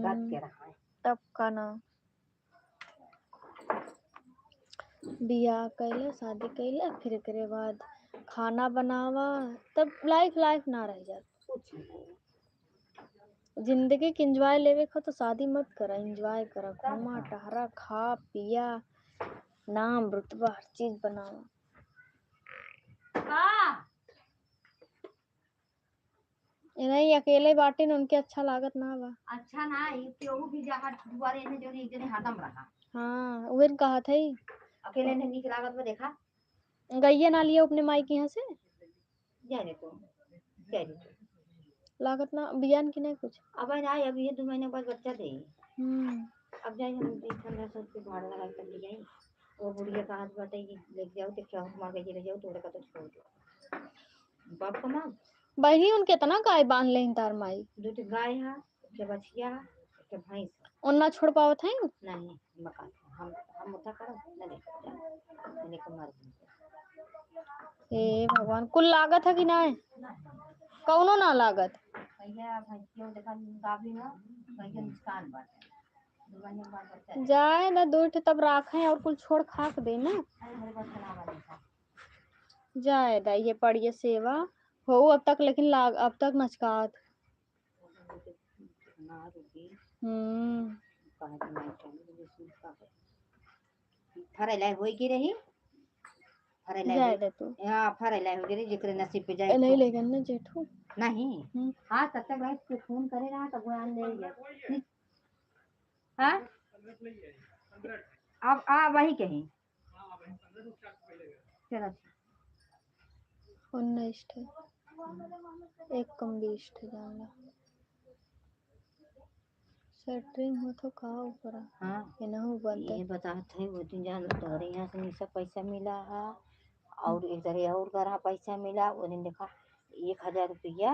गद के रहा तब का ना बियाह कैले शादी कैले फिर एकरे बाद खाना बनावा तब लाइफ ना रह जाती। कुछ नहीं जिंदगी के एंजॉय लेवे को तो शादी मत करा। एंजॉय करा घूमा टहरा खा पिया नाम रुतबा हर चीज बनावा। नहीं अकेले बाटे न उनके अच्छा लागत ना बा। अच्छा ना केहू भी जहाँ दुआरे ने जो इतने हरदम रहा हाँ वही कहा था ही अकेले ने नीक लागत में देखा गैया ना लिया अपने माई के यहाँ से जाने तो क्या लागत ना बियान की नहीं कुछ। अब आए अभी ये 2 महीने बाद बच्चा दे अब जाए हम 1500 रुपये भाड़ा लगा कर ले जाए वो बुढ़िया का हाथ बटेगी लेके जाओ तो क्या मार के ले जाओ थोड़ा का तो छोड़ दो बाप का माँ बहनी उनके तना गाय बांध ले तार माई 2 गाय है के बछिया के भैंस उन्ना छोड़ पावत है नहीं मकान हम उठा कर न लेके को मार हे भगवान कुल लागत है कि नहीं कौनो ना लागत भैया भैंसियों देखा गाभी ना भैया नुकसान बाटे 2 महीने बाद बच्चा जाए ना दूठ तब राखे और कुल छोड़ खाक दे ना मेरे पास ना वाली था जाए दा ये पढ़िए सेवा हो अब तक लेकिन लाग अब तक नचकात ना रुकी कहा कि मैं चल मुझे सुन का है थारे लाए होई की रही फरेला जाए दे तू हां फरेला हो गई जिक्र नसीब पे जाए नहीं लेगा ना जेठू नहीं हां तब तक भाई तू फोन करे रहा तो गुआन ले जा हां अब आ वही कहीं चलो फोन नेक्स्ट है एक कम 20 है जानला सेटरिंग हो तो का ऊपर हां ये ना हो बनता ये बताते हैं वो दिन जान तोरे यहाँ से निशा पैसा मिला है और एक जगह और करा पैसा मिला वो दिन देखा 1000 रुपया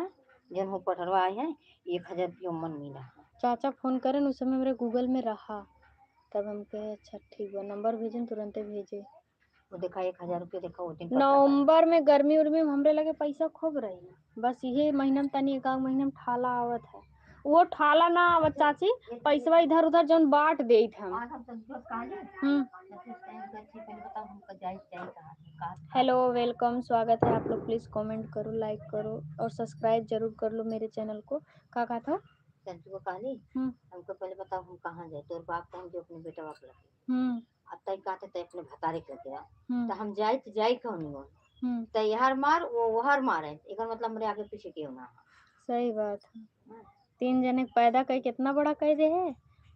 जन हो पटरवा आए हैं 1000 रुपया मन मिला चाचा फोन करें उस समय मेरे गूगल में रहा तब हम कहे अच्छा ठीक है नंबर भेजें तुरंत भेजे वो देखा 1000 रुपया देखा वो दिन नवंबर में गर्मी उर्मी में हमरे लगे पैसा खूब रही बस ये महीना में तनी एक महीना में ठाला आवत है वो ठाला ना आवत चाची पैसा इधर उधर जौन बांट दे हम हेलो वेलकम स्वागत है आप लोग प्लीज कमेंट करो लाइक करो और सब्सक्राइब जरूर कर लो मेरे चैनल को का कहा था संजू को कहली हमको पहले बताओ हम कहाँ जाए तोर बाप तो हम जो अपने बेटा बाप लगे अब तय कहते तय अपने भतारे के लगे तो हम जाए तो जाए कहूँ तैयार मार वो हर मारे एक मतलब मेरे आगे पीछे क्यों ना सही बात है 3 जने पैदा कर कितना बड़ा कर दे है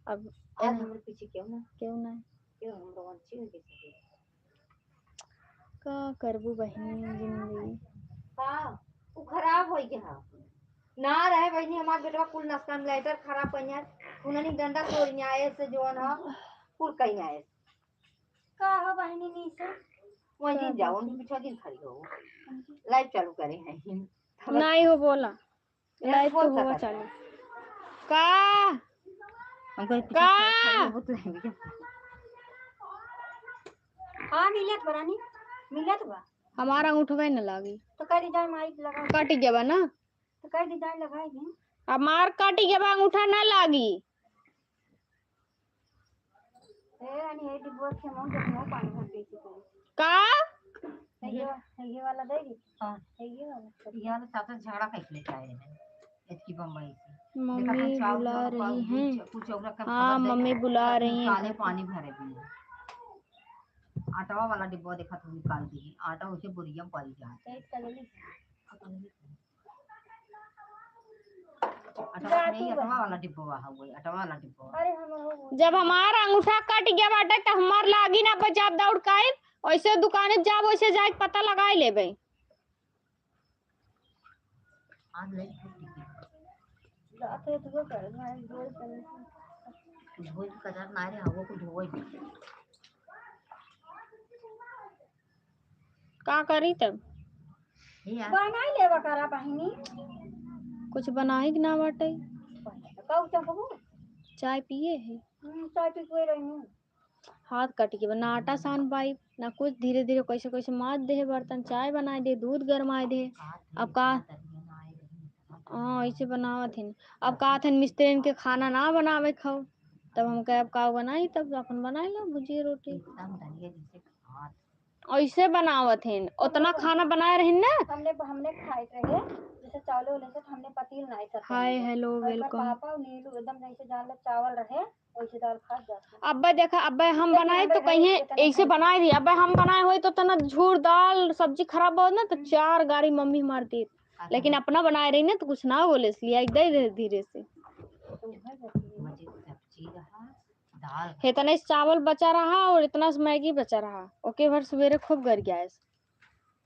अब हमारे पीछे क्यों ना क्यों हम लोग अच्छी हो गई का करबू बहनी जिंदगी का वो खराब हो गया ना रहे बहनी हमार बेटवा कुल नाश्ता में लाइटर खराब कइया उन्होंने डंडा तोड़िया ऐसे जोन ह कुल कइया है का हो बहनी नी से वही दिन जाओ उनके पीछे दिन खड़ी हो लाइव चालू करे हैं नहीं हो बोला लाइव तो हुआ चालू का हमको पीछे खड़ी हो तो है हां मिलत बरानी मिलत बा हमारा अंगूठा न लागी तो कह दी जाए माइक लगा काट गया ना तो कह दी जाए लगाएगी अब मार काट गया अंगूठा ना लागी ए अनि हे डिब्बा के मौन देखनो पानी भर के का ये वाला देगी हां ये वाला चाचा झगड़ा कैसे लेके आए हैं इसकी बम्बई से मम्मी बुला रही हैं कुछ और का हाँ मम्मी बुला रही हैं काले पानी भरे भी आटा वाला डिब्बा देखा तुम निकाल दी आटा उसे बोरिया पाली जाता है आटा वाला डिब्बा जब हमारा अंगूठा कट गया बाटे तो हमार लागी ना बजाब दौड़ काए ऐसे दुकाने जाब वैसे जाए पता लगाए लेबे आज ले जाते तो कर ना धोई कजर ना रे वो को धोई का करी तब बनाई लेवा करा बहिनी कुछ बनाई ना बाटे कब चखबो चाय पिए है चाय पी कोई रही हूं हाथ कट के ना आटा सान पाई ना कुछ धीरे धीरे कैसे कैसे माज दे बर्तन चाय बनाए दे दूध गरमाए दे अब का हाँ ऐसे बनावत है अब का थे मिस्त्री के खाना ना बनावे खाओ तब हम कहे अब का बनाई तब अपन बनाए लो भुजिया रोटी ऐसे बनावत है उतना खाना बनाए रहे ना हमने खाए रहे जैसे चावल वाले से हमने पतील नहीं सकते हाय हेलो वेलकम पापा और नीलू एकदम जैसे जान चावल रहे वैसे दाल खा जाते अब्बा देखा अब्बा हम बनाए तो कहीं ऐसे बनाए थी अब्बा हम बनाए हुए तो तना झूर दाल सब्जी खराब हो ना तो 4 गाड़ी मम्मी मारती लेकिन अपना बनाए रही ना तो कुछ ना बोले इसलिए एक दे धीरे से इतना चावल बचा रहा और इतना मैगी बचा रहा ओके भर सवेरे खूब गर गया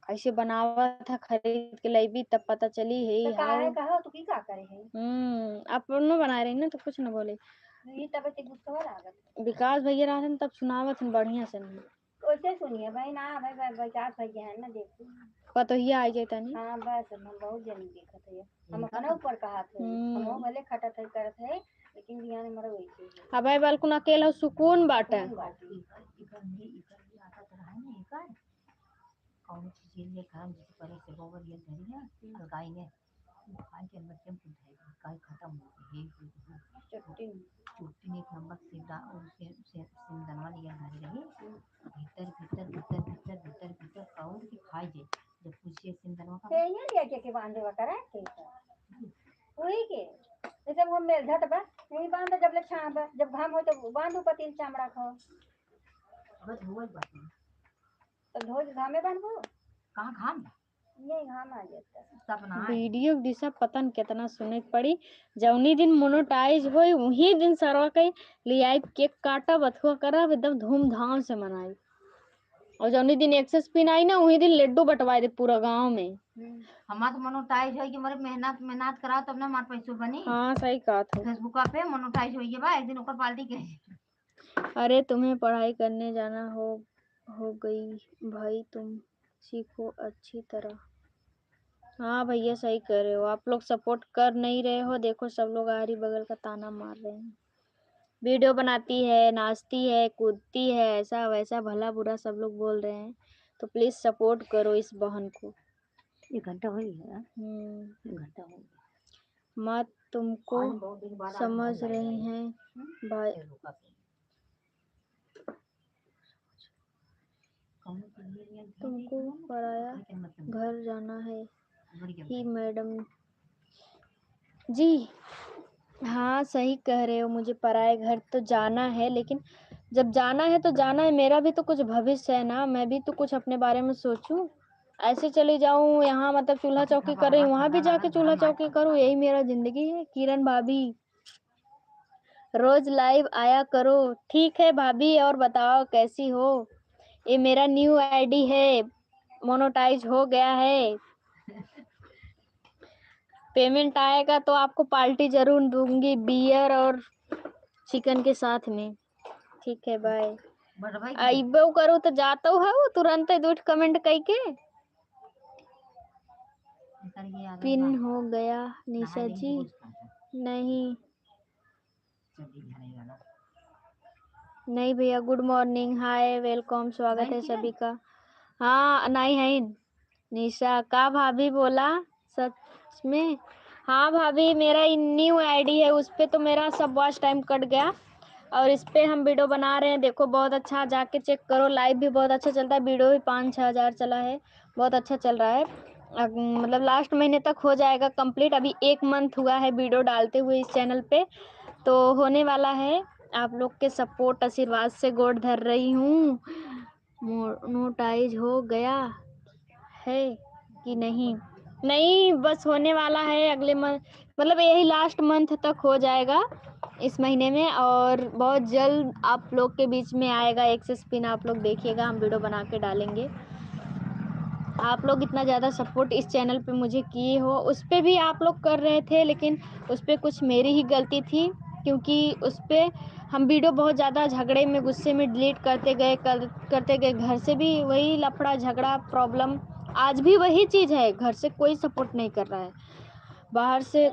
ऐसे बनावा था खरीद के लाई भी तब पता चली है कहा तू की का करे है अपन बना रही ना तो कुछ ना बोले ये तब ते गुस्सा लागत विकास भैया रहते तब सुनावत बढ़िया से ओसे सुनिए भाई ना भाई विकास भैया है ना देखो कतहिया आ जाता नहीं हां बस हम बहुत जनी देखत है हम अपना ऊपर कहा थे हम भले खटा थे करत है लेकिन बिया ने मरो वैसे अब भाई बालकुन अकेला सुकून बाटे कौन चीज ले काम जिस पर से गोबर ये धरिया लगाएंगे खाए के बच्चे को खाएगा काय खत्म हो गई चट्टी एक नंबर से दा उसे सिंदनवा लिया घर रही भीतर भीतर भीतर भीतर भीतर भीतर और की खाए जे जब पूछिए सिंदनवा का ये लिया के बांधे करा के वही के जैसे वो मेल धत बस नहीं बांध जब ले छाम जब घाम हो तो बांधो पतील चामड़ा खाओ बस हुआ बात तो ढोल घामे बनबो कहाँ घाम ये घाम आ जाता सपना वीडियो दिशा पता न कितना सुने के पड़ी। जौनी दिन मोनेटाइज होई वही दिन सरवा के लियाई केक काटब अथवा करब एकदम धूमधाम से मनाई। और जौनी दिन एक्सेस पिन आई ना वही दिन लड्डू बंटवाए दे पूरा गांव में। हमार तो मोनेटाइज होई कि मारे मेहनत मेहनत करा तब ना हमार पैसो बनी। हाँ सही कहा था। फेसबुक पे मोनेटाइज होई के बा एक दिन ओकर पार्टी के। अरे तुम्हें पढ़ाई करने जाना हो गई भाई, तुम सीखो अच्छी तरह। हाँ भैया सही कह रहे हो, आप लोग सपोर्ट कर नहीं रहे हो। देखो सब लोग आरी बगल का ताना मार रहे हैं। वीडियो बनाती है, नाचती है, कूदती है, ऐसा वैसा भला बुरा सब लोग बोल रहे हैं। तो प्लीज सपोर्ट करो इस बहन को। 1 घंटा हो गया। 1 घंटा हो गया। माँ तुमको समझ रही हैं भाई, तुमको पराया घर जाना है ही मैडम जी। हाँ सही कह रहे हो, मुझे पराए घर तो जाना है, लेकिन जब जाना है तो जाना है। मेरा भी तो कुछ भविष्य है ना, मैं भी तो कुछ अपने बारे में सोचूं। ऐसे चली जाऊं यहाँ मतलब चूल्हा चौकी कर रही, वहां भी जाके चूल्हा चौकी करूं, यही मेरा जिंदगी है। किरण भाभी रोज लाइव आया करो। ठीक है भाभी, और बताओ कैसी हो। ये मेरा न्यू आईडी है, मोनेटाइज हो गया है। पेमेंट आएगा तो आपको पार्टी जरूर दूंगी, बियर और चिकन के साथ में। ठीक है बाय। आइबो करो तो जाता है वो तुरंत दूठ कमेंट कई के पिन हो गया। निशा जी नहीं नहीं भैया, गुड मॉर्निंग, हाय वेलकम, स्वागत है सभी का। हाँ नहीं है निशा का भाभी बोला सच में। हाँ भाभी, मेरा न्यू आईडी है, उस पे तो मेरा सब वॉच टाइम कट गया और इस पे हम वीडियो बना रहे हैं। देखो बहुत अच्छा, जाके चेक करो। लाइव भी बहुत अच्छा चलता है, वीडियो भी 5-6 हज़ार चला है, बहुत अच्छा चल रहा है। मतलब लास्ट महीने तक हो जाएगा कंप्लीट। अभी 1 मंथ हुआ है वीडियो डालते हुए इस चैनल पे, तो होने वाला है। आप लोग के सपोर्ट आशीर्वाद से गोड धर रही हूँ। मोनेटाइज हो गया है कि नहीं? नहीं बस होने वाला है अगले मंथ, मतलब यही लास्ट मंथ तक हो जाएगा इस महीने में, और बहुत जल्द आप लोग के बीच में आएगा एक्सेस पिन। आप लोग देखिएगा, हम वीडियो बना के डालेंगे। आप लोग इतना ज़्यादा सपोर्ट इस चैनल पे मुझे किए हो, उस पर भी आप लोग कर रहे थे, लेकिन उस पर कुछ मेरी ही गलती थी, क्योंकि उस पर हम वीडियो बहुत ज़्यादा झगड़े में गुस्से में डिलीट करते गए। घर से भी वही लफड़ा झगड़ा प्रॉब्लम, आज भी वही चीज़ है। घर से कोई सपोर्ट नहीं कर रहा है। बाहर से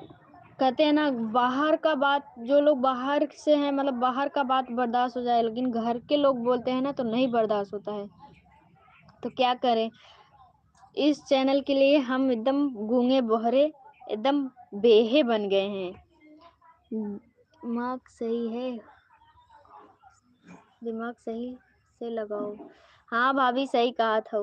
कहते हैं ना, बाहर का बात, जो लोग बाहर से हैं मतलब बाहर का बात बर्दाश्त हो जाए, लेकिन घर के लोग बोलते हैं ना तो नहीं बर्दाश्त होता है। तो क्या करें, इस चैनल के लिए हम एकदम गूंगे बहरे, एकदम बेहे बन गए हैं। दिमाग सही है, दिमाग सही से लगाओ। हाँ भाभी सही कहा था।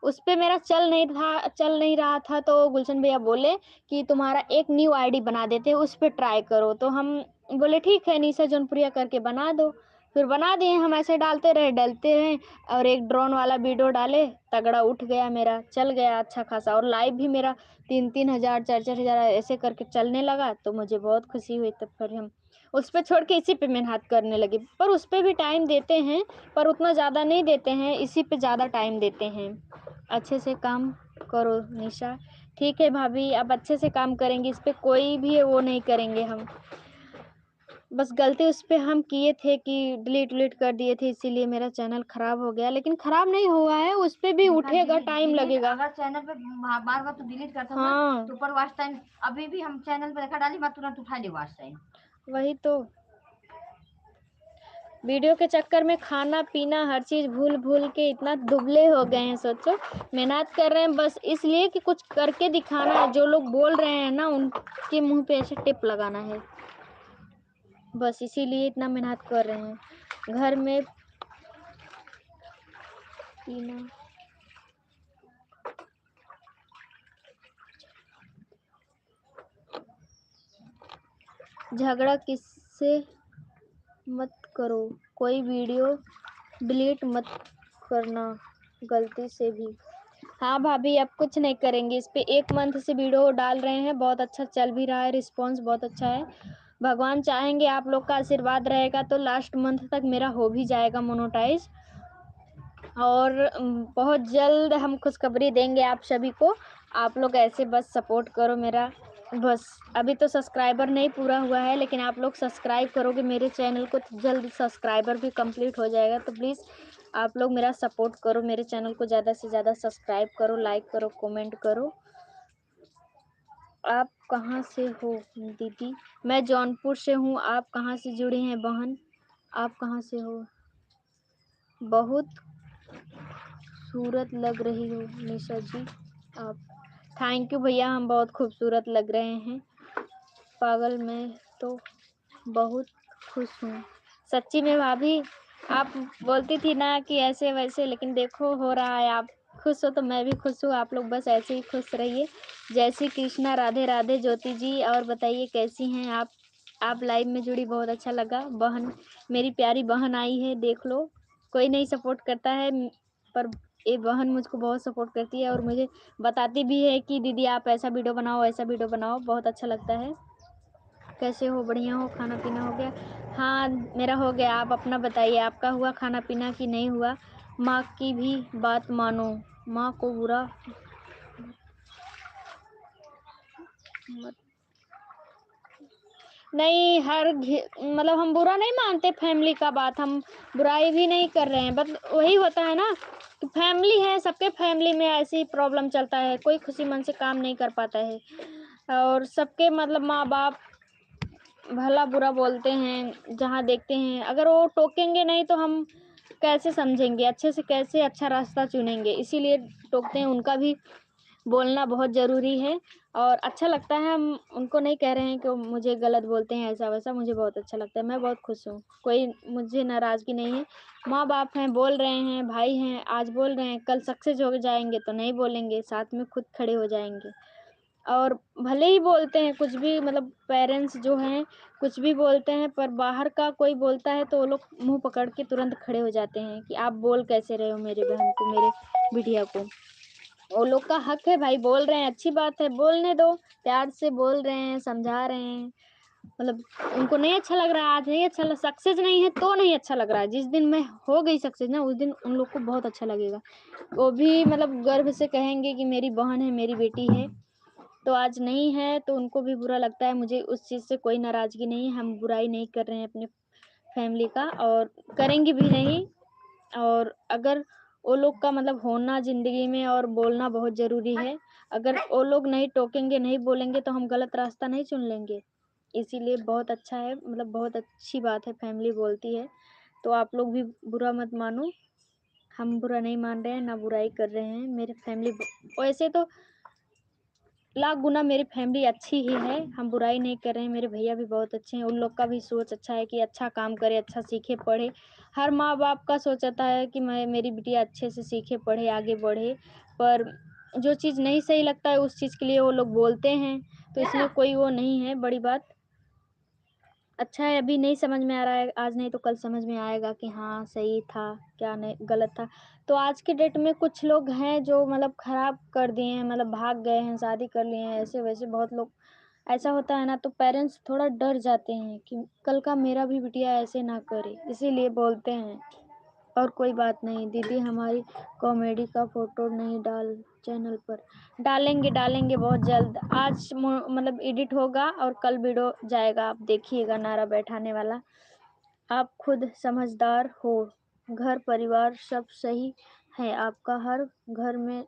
उस पे मेरा चल नहीं रहा था, तो गुलशन भैया बोले कि तुम्हारा एक न्यू आईडी बना देते हैं, उस पे ट्राई करो। तो हम बोले ठीक है निशा जौनपुरिया करके बना दो। फिर बना दिए हम, ऐसे डालते रहे और एक ड्रोन वाला वीडियो डाले, तगड़ा उठ गया, मेरा चल गया अच्छा खासा। और लाइव भी मेरा 3-3 हज़ार 4-4 हज़ार ऐसे करके चलने लगा, तो मुझे बहुत खुशी हुई। तब फिर हम उस पर छोड़ के इसी पे मेहनत करने लगे। पर उस पर भी टाइम देते हैं, पर उतना ज़्यादा नहीं देते हैं, इसी पे ज़्यादा टाइम देते हैं। अच्छे से काम करो निशा। ठीक है भाभी, अब अच्छे से काम करेंगे, इस पे कोई भी वो नहीं करेंगे हम। बस गलती उस पे हम किए थे कि डिलीट कर दिए थे, इसीलिए मेरा चैनल खराब हो गया। लेकिन खराब नहीं हुआ है, उस पे भी उठेगा, टाइम लगेगा। अगर चैनल पे बार बार तो डिलीट करता हूँ हाँ तो ऊपर वॉच टाइम अभी भी हम चैनल पे रेखा डाली बात तुरंत उठा ले वॉच टाइम। वही तो, वीडियो के चक्कर में खाना पीना हर चीज भूल के इतना दुबले हो गए हैं। सोचो मेहनत कर रहे हैं बस इसलिए कि कुछ करके दिखाना है। जो लोग बोल रहे हैं ना उनके मुंह पे ऐसे टिप लगाना है, बस इसीलिए इतना मेहनत कर रहे हैं। घर में पीना झगड़ा किससे मत करो, कोई वीडियो डिलीट मत करना गलती से भी। हाँ भाभी, अब कुछ नहीं करेंगे। इस पे 1 मंथ से वीडियो डाल रहे हैं, बहुत अच्छा चल भी रहा है, रिस्पॉन्स बहुत अच्छा है। भगवान चाहेंगे, आप लोग का आशीर्वाद रहेगा तो लास्ट मंथ तक मेरा हो भी जाएगा मोनेटाइज। और बहुत जल्द हम खुशखबरी देंगे आप सभी को। आप लोग ऐसे बस सपोर्ट करो मेरा। बस अभी तो सब्सक्राइबर नहीं पूरा हुआ है, लेकिन आप लोग सब्सक्राइब करोगे मेरे चैनल को तो जल्द सब्सक्राइबर भी कंप्लीट हो जाएगा। तो प्लीज़ आप लोग मेरा सपोर्ट करो, मेरे चैनल को ज़्यादा से ज़्यादा सब्सक्राइब करो, लाइक करो, कमेंट करो। आप कहाँ से हो दीदी? मैं जौनपुर से हूँ। आप कहाँ से जुड़े हैं बहन? आप कहाँ से हो? बहुत खूबसूरत लग रही हो निशा जी आप। थैंक यू भैया, हम बहुत खूबसूरत लग रहे हैं। पागल, मैं तो बहुत खुश हूँ सच्ची में भाभी। आप बोलती थी ना कि ऐसे वैसे, लेकिन देखो हो रहा है। आप खुश हो तो मैं भी खुश हूँ। आप लोग बस ऐसे ही खुश रहिए। जय श्री कृष्णा, राधे राधे ज्योति जी। और बताइए कैसी हैं आप? आप लाइव में जुड़ी, बहुत अच्छा लगा। बहन, मेरी प्यारी बहन आई है, देख लो। कोई नहीं सपोर्ट करता है, पर ये बहन मुझको बहुत सपोर्ट करती है और मुझे बताती भी है कि दीदी आप ऐसा वीडियो बनाओ, ऐसा वीडियो बनाओ। बहुत अच्छा लगता है। कैसे हो? बढ़िया हो? खाना पीना हो गया? हाँ मेरा हो गया। आप अपना बताइए, आपका हुआ खाना पीना कि नहीं हुआ? माँ की भी बात मानो, माँ को बुरा मत। नहीं, मतलब हम बुरा नहीं मानते फैमिली का बात, हम बुराई भी नहीं कर रहे हैं, बस वही होता है ना कि फैमिली है, सबके फैमिली में ऐसी प्रॉब्लम चलता है, कोई खुशी मन से काम नहीं कर पाता है। और सबके मतलब माँ बाप भला बुरा बोलते हैं, जहाँ देखते हैं। अगर वो टोकेंगे नहीं तो हम कैसे समझेंगे, अच्छे से कैसे अच्छा रास्ता चुनेंगे। इसीलिए टोकते हैं, उनका भी बोलना बहुत ज़रूरी है और अच्छा लगता है। हम उनको नहीं कह रहे हैं कि वो मुझे गलत बोलते हैं ऐसा वैसा, मुझे बहुत अच्छा लगता है। मैं बहुत खुश हूँ, कोई मुझे नाराज़गी नहीं है। माँ बाप हैं, बोल रहे हैं, भाई हैं, आज बोल रहे हैं, कल सक्सेस हो जाएंगे तो नहीं बोलेंगे, साथ में खुद खड़े हो जाएंगे। और भले ही बोलते हैं कुछ भी, मतलब पेरेंट्स जो हैं कुछ भी बोलते हैं, पर बाहर का कोई बोलता है तो वो लोग मुंह पकड़ के तुरंत खड़े हो जाते हैं कि आप बोल कैसे रहे हो मेरे बहन को, मेरे बिटिया को। वो लोग का हक है भाई, बोल रहे हैं अच्छी बात है, बोलने दो। प्यार से बोल रहे हैं, समझा रहे हैं। मतलब उनको नहीं अच्छा लग रहा है, आज नहीं अच्छा लग, सक्सेस नहीं है तो नहीं अच्छा लग रहा है। जिस दिन मैं हो गई सक्सेस ना, उस दिन उन लोग को बहुत अच्छा लगेगा। वो भी मतलब गर्व से कहेंगे कि मेरी बहन है, मेरी बेटी है। तो आज नहीं है तो उनको भी बुरा लगता है। मुझे उस चीज़ से कोई नाराज़गी नहीं है, हम बुराई नहीं कर रहे हैं अपने फैमिली का और करेंगे भी नहीं। और अगर वो लोग का मतलब होना ज़िंदगी में और बोलना बहुत ज़रूरी है। अगर वो लोग नहीं टोकेंगे, नहीं बोलेंगे तो हम गलत रास्ता नहीं चुन लेंगे। इसीलिए बहुत अच्छा है, मतलब बहुत अच्छी बात है फैमिली बोलती है। तो आप लोग भी बुरा मत मानो, हम बुरा नहीं मान रहे हैं, ना बुराई कर रहे हैं। मेरे फैमिली वैसे तो लाख गुना मेरी फैमिली अच्छी ही है, हम बुराई नहीं कर रहे हैं। मेरे भैया भी बहुत अच्छे हैं, उन लोग का भी सोच अच्छा है कि अच्छा काम करे, अच्छा सीखे, पढ़े। हर माँ बाप का सोच आता है कि मैं मेरी बिटिया अच्छे से सीखे, पढ़े, आगे बढ़े। पर जो चीज़ नहीं सही लगता है उस चीज़ के लिए वो लोग बोलते हैं, तो इसमें कोई वो नहीं है बड़ी बात। अच्छा है, अभी नहीं समझ में आ रहा है, आज नहीं तो कल समझ में आएगा कि हाँ सही था, क्या नहीं गलत था। तो आज के डेट में कुछ लोग हैं जो मतलब खराब कर दिए हैं, मतलब भाग गए हैं, शादी कर लिए हैं, ऐसे वैसे बहुत लोग। ऐसा होता है ना, तो पेरेंट्स थोड़ा डर जाते हैं कि कल का मेरा भी बिटिया ऐसे ना करे, इसीलिए बोलते हैं। और कोई बात नहीं दीदी, हमारी कॉमेडी का फोटो नहीं डाल चैनल पर। डालेंगे डालेंगे बहुत जल्द। आज मतलब एडिट होगा और कल वीडियो जाएगा, आप देखिएगा, नारा बैठाने वाला। आप खुद समझदार हो, घर परिवार सब सही है आपका, हर घर में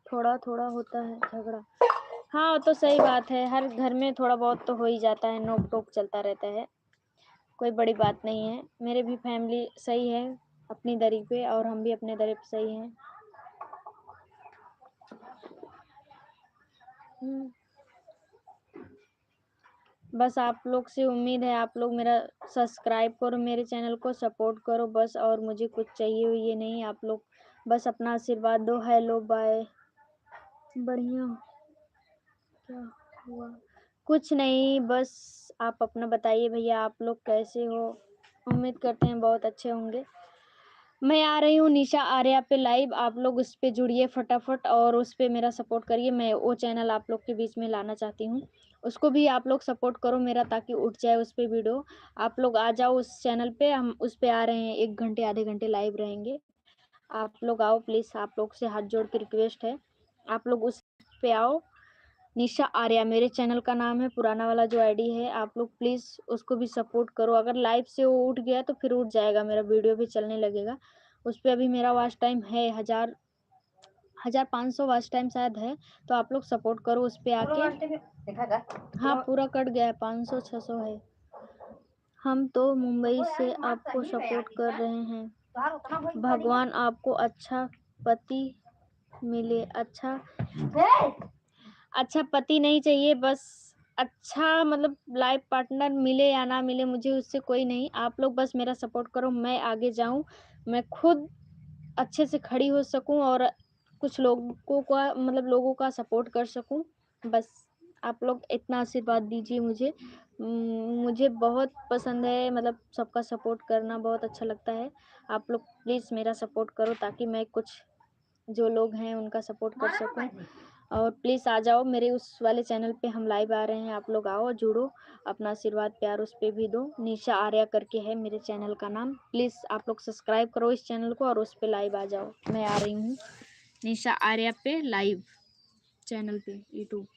थोड़ा थोड़ा होता है झगड़ा। हाँ वो तो सही बात है, हर घर में थोड़ा बहुत तो हो ही जाता है, नोक टोक चलता रहता है, कोई बड़ी बात नहीं है। मेरे भी फैमिली सही है अपनी दरी पे, और हम भी अपने दरी पे सही हैं। बस आप लोग से उम्मीद है, आप लोग मेरा सब्सक्राइब करो, मेरे चैनल को सपोर्ट करो बस। और मुझे कुछ चाहिए हुई ये नहीं, आप लोग बस अपना आशीर्वाद दो। Hello bye. बढ़िया। क्या हुआ? कुछ नहीं, बस आप अपना बताइए भैया, आप लोग कैसे हो? उम्मीद करते हैं बहुत अच्छे होंगे। मैं आ रही हूँ निशा आर्या पे लाइव, आप लोग उस पे जुड़िए फटाफट और उस पे मेरा सपोर्ट करिए। मैं वो चैनल आप लोग के बीच में लाना चाहती हूँ, उसको भी आप लोग सपोर्ट करो मेरा, ताकि उठ जाए उस पे वीडियो। आप लोग आ जाओ उस चैनल पे, हम उस पे आ रहे हैं 1 घंटे आधे घंटे लाइव रहेंगे। आप लोग आओ प्लीज़, आप लोग से हाथ जोड़ के रिक्वेस्ट है, आप लोग उस पे आओ। निशा आर्या मेरे चैनल का नाम है, पुराना वाला जो आईडी है, आप लोग प्लीज़ उसको भी सपोर्ट करो। अगर लाइव से वो उठ गया तो फिर उठ जाएगा, मेरा वीडियो भी चलने लगेगा। उस पे अभी मेरा वॉच टाइम है 1500 वॉच टाइम शायद है, तो आप लोग सपोर्ट करो उस पे आके। हाँ पूरा कट गया है, 500-600 है। हम तो मुंबई से आपको सपोर्ट कर रहे हैं। भगवान आपको अच्छा पति मिले। अच्छा पति नहीं चाहिए, बस अच्छा मतलब लाइफ पार्टनर मिले या ना मिले, मुझे उससे कोई नहीं। आप लोग बस मेरा सपोर्ट करो, मैं आगे जाऊं, मैं खुद अच्छे से खड़ी हो सकूं और कुछ लोगों का मतलब लोगों का सपोर्ट कर सकूं। बस आप लोग इतना आशीर्वाद दीजिए मुझे। मुझे बहुत पसंद है, मतलब सबका सपोर्ट करना बहुत अच्छा लगता है। आप लोग प्लीज़ मेरा सपोर्ट करो, ताकि मैं कुछ जो लोग हैं उनका सपोर्ट कर सकूं। और प्लीज़ आ जाओ मेरे उस वाले चैनल पे, हम लाइव आ रहे हैं, आप लोग आओ जुड़ो, अपना आशीर्वाद प्यार उस पे भी दो। निशा आर्या करके है मेरे चैनल का नाम, प्लीज़ आप लोग सब्सक्राइब करो इस चैनल को और उस पे लाइव आ जाओ। मैं आ रही हूँ निशा आर्या पे लाइव चैनल पे यूट्यूब।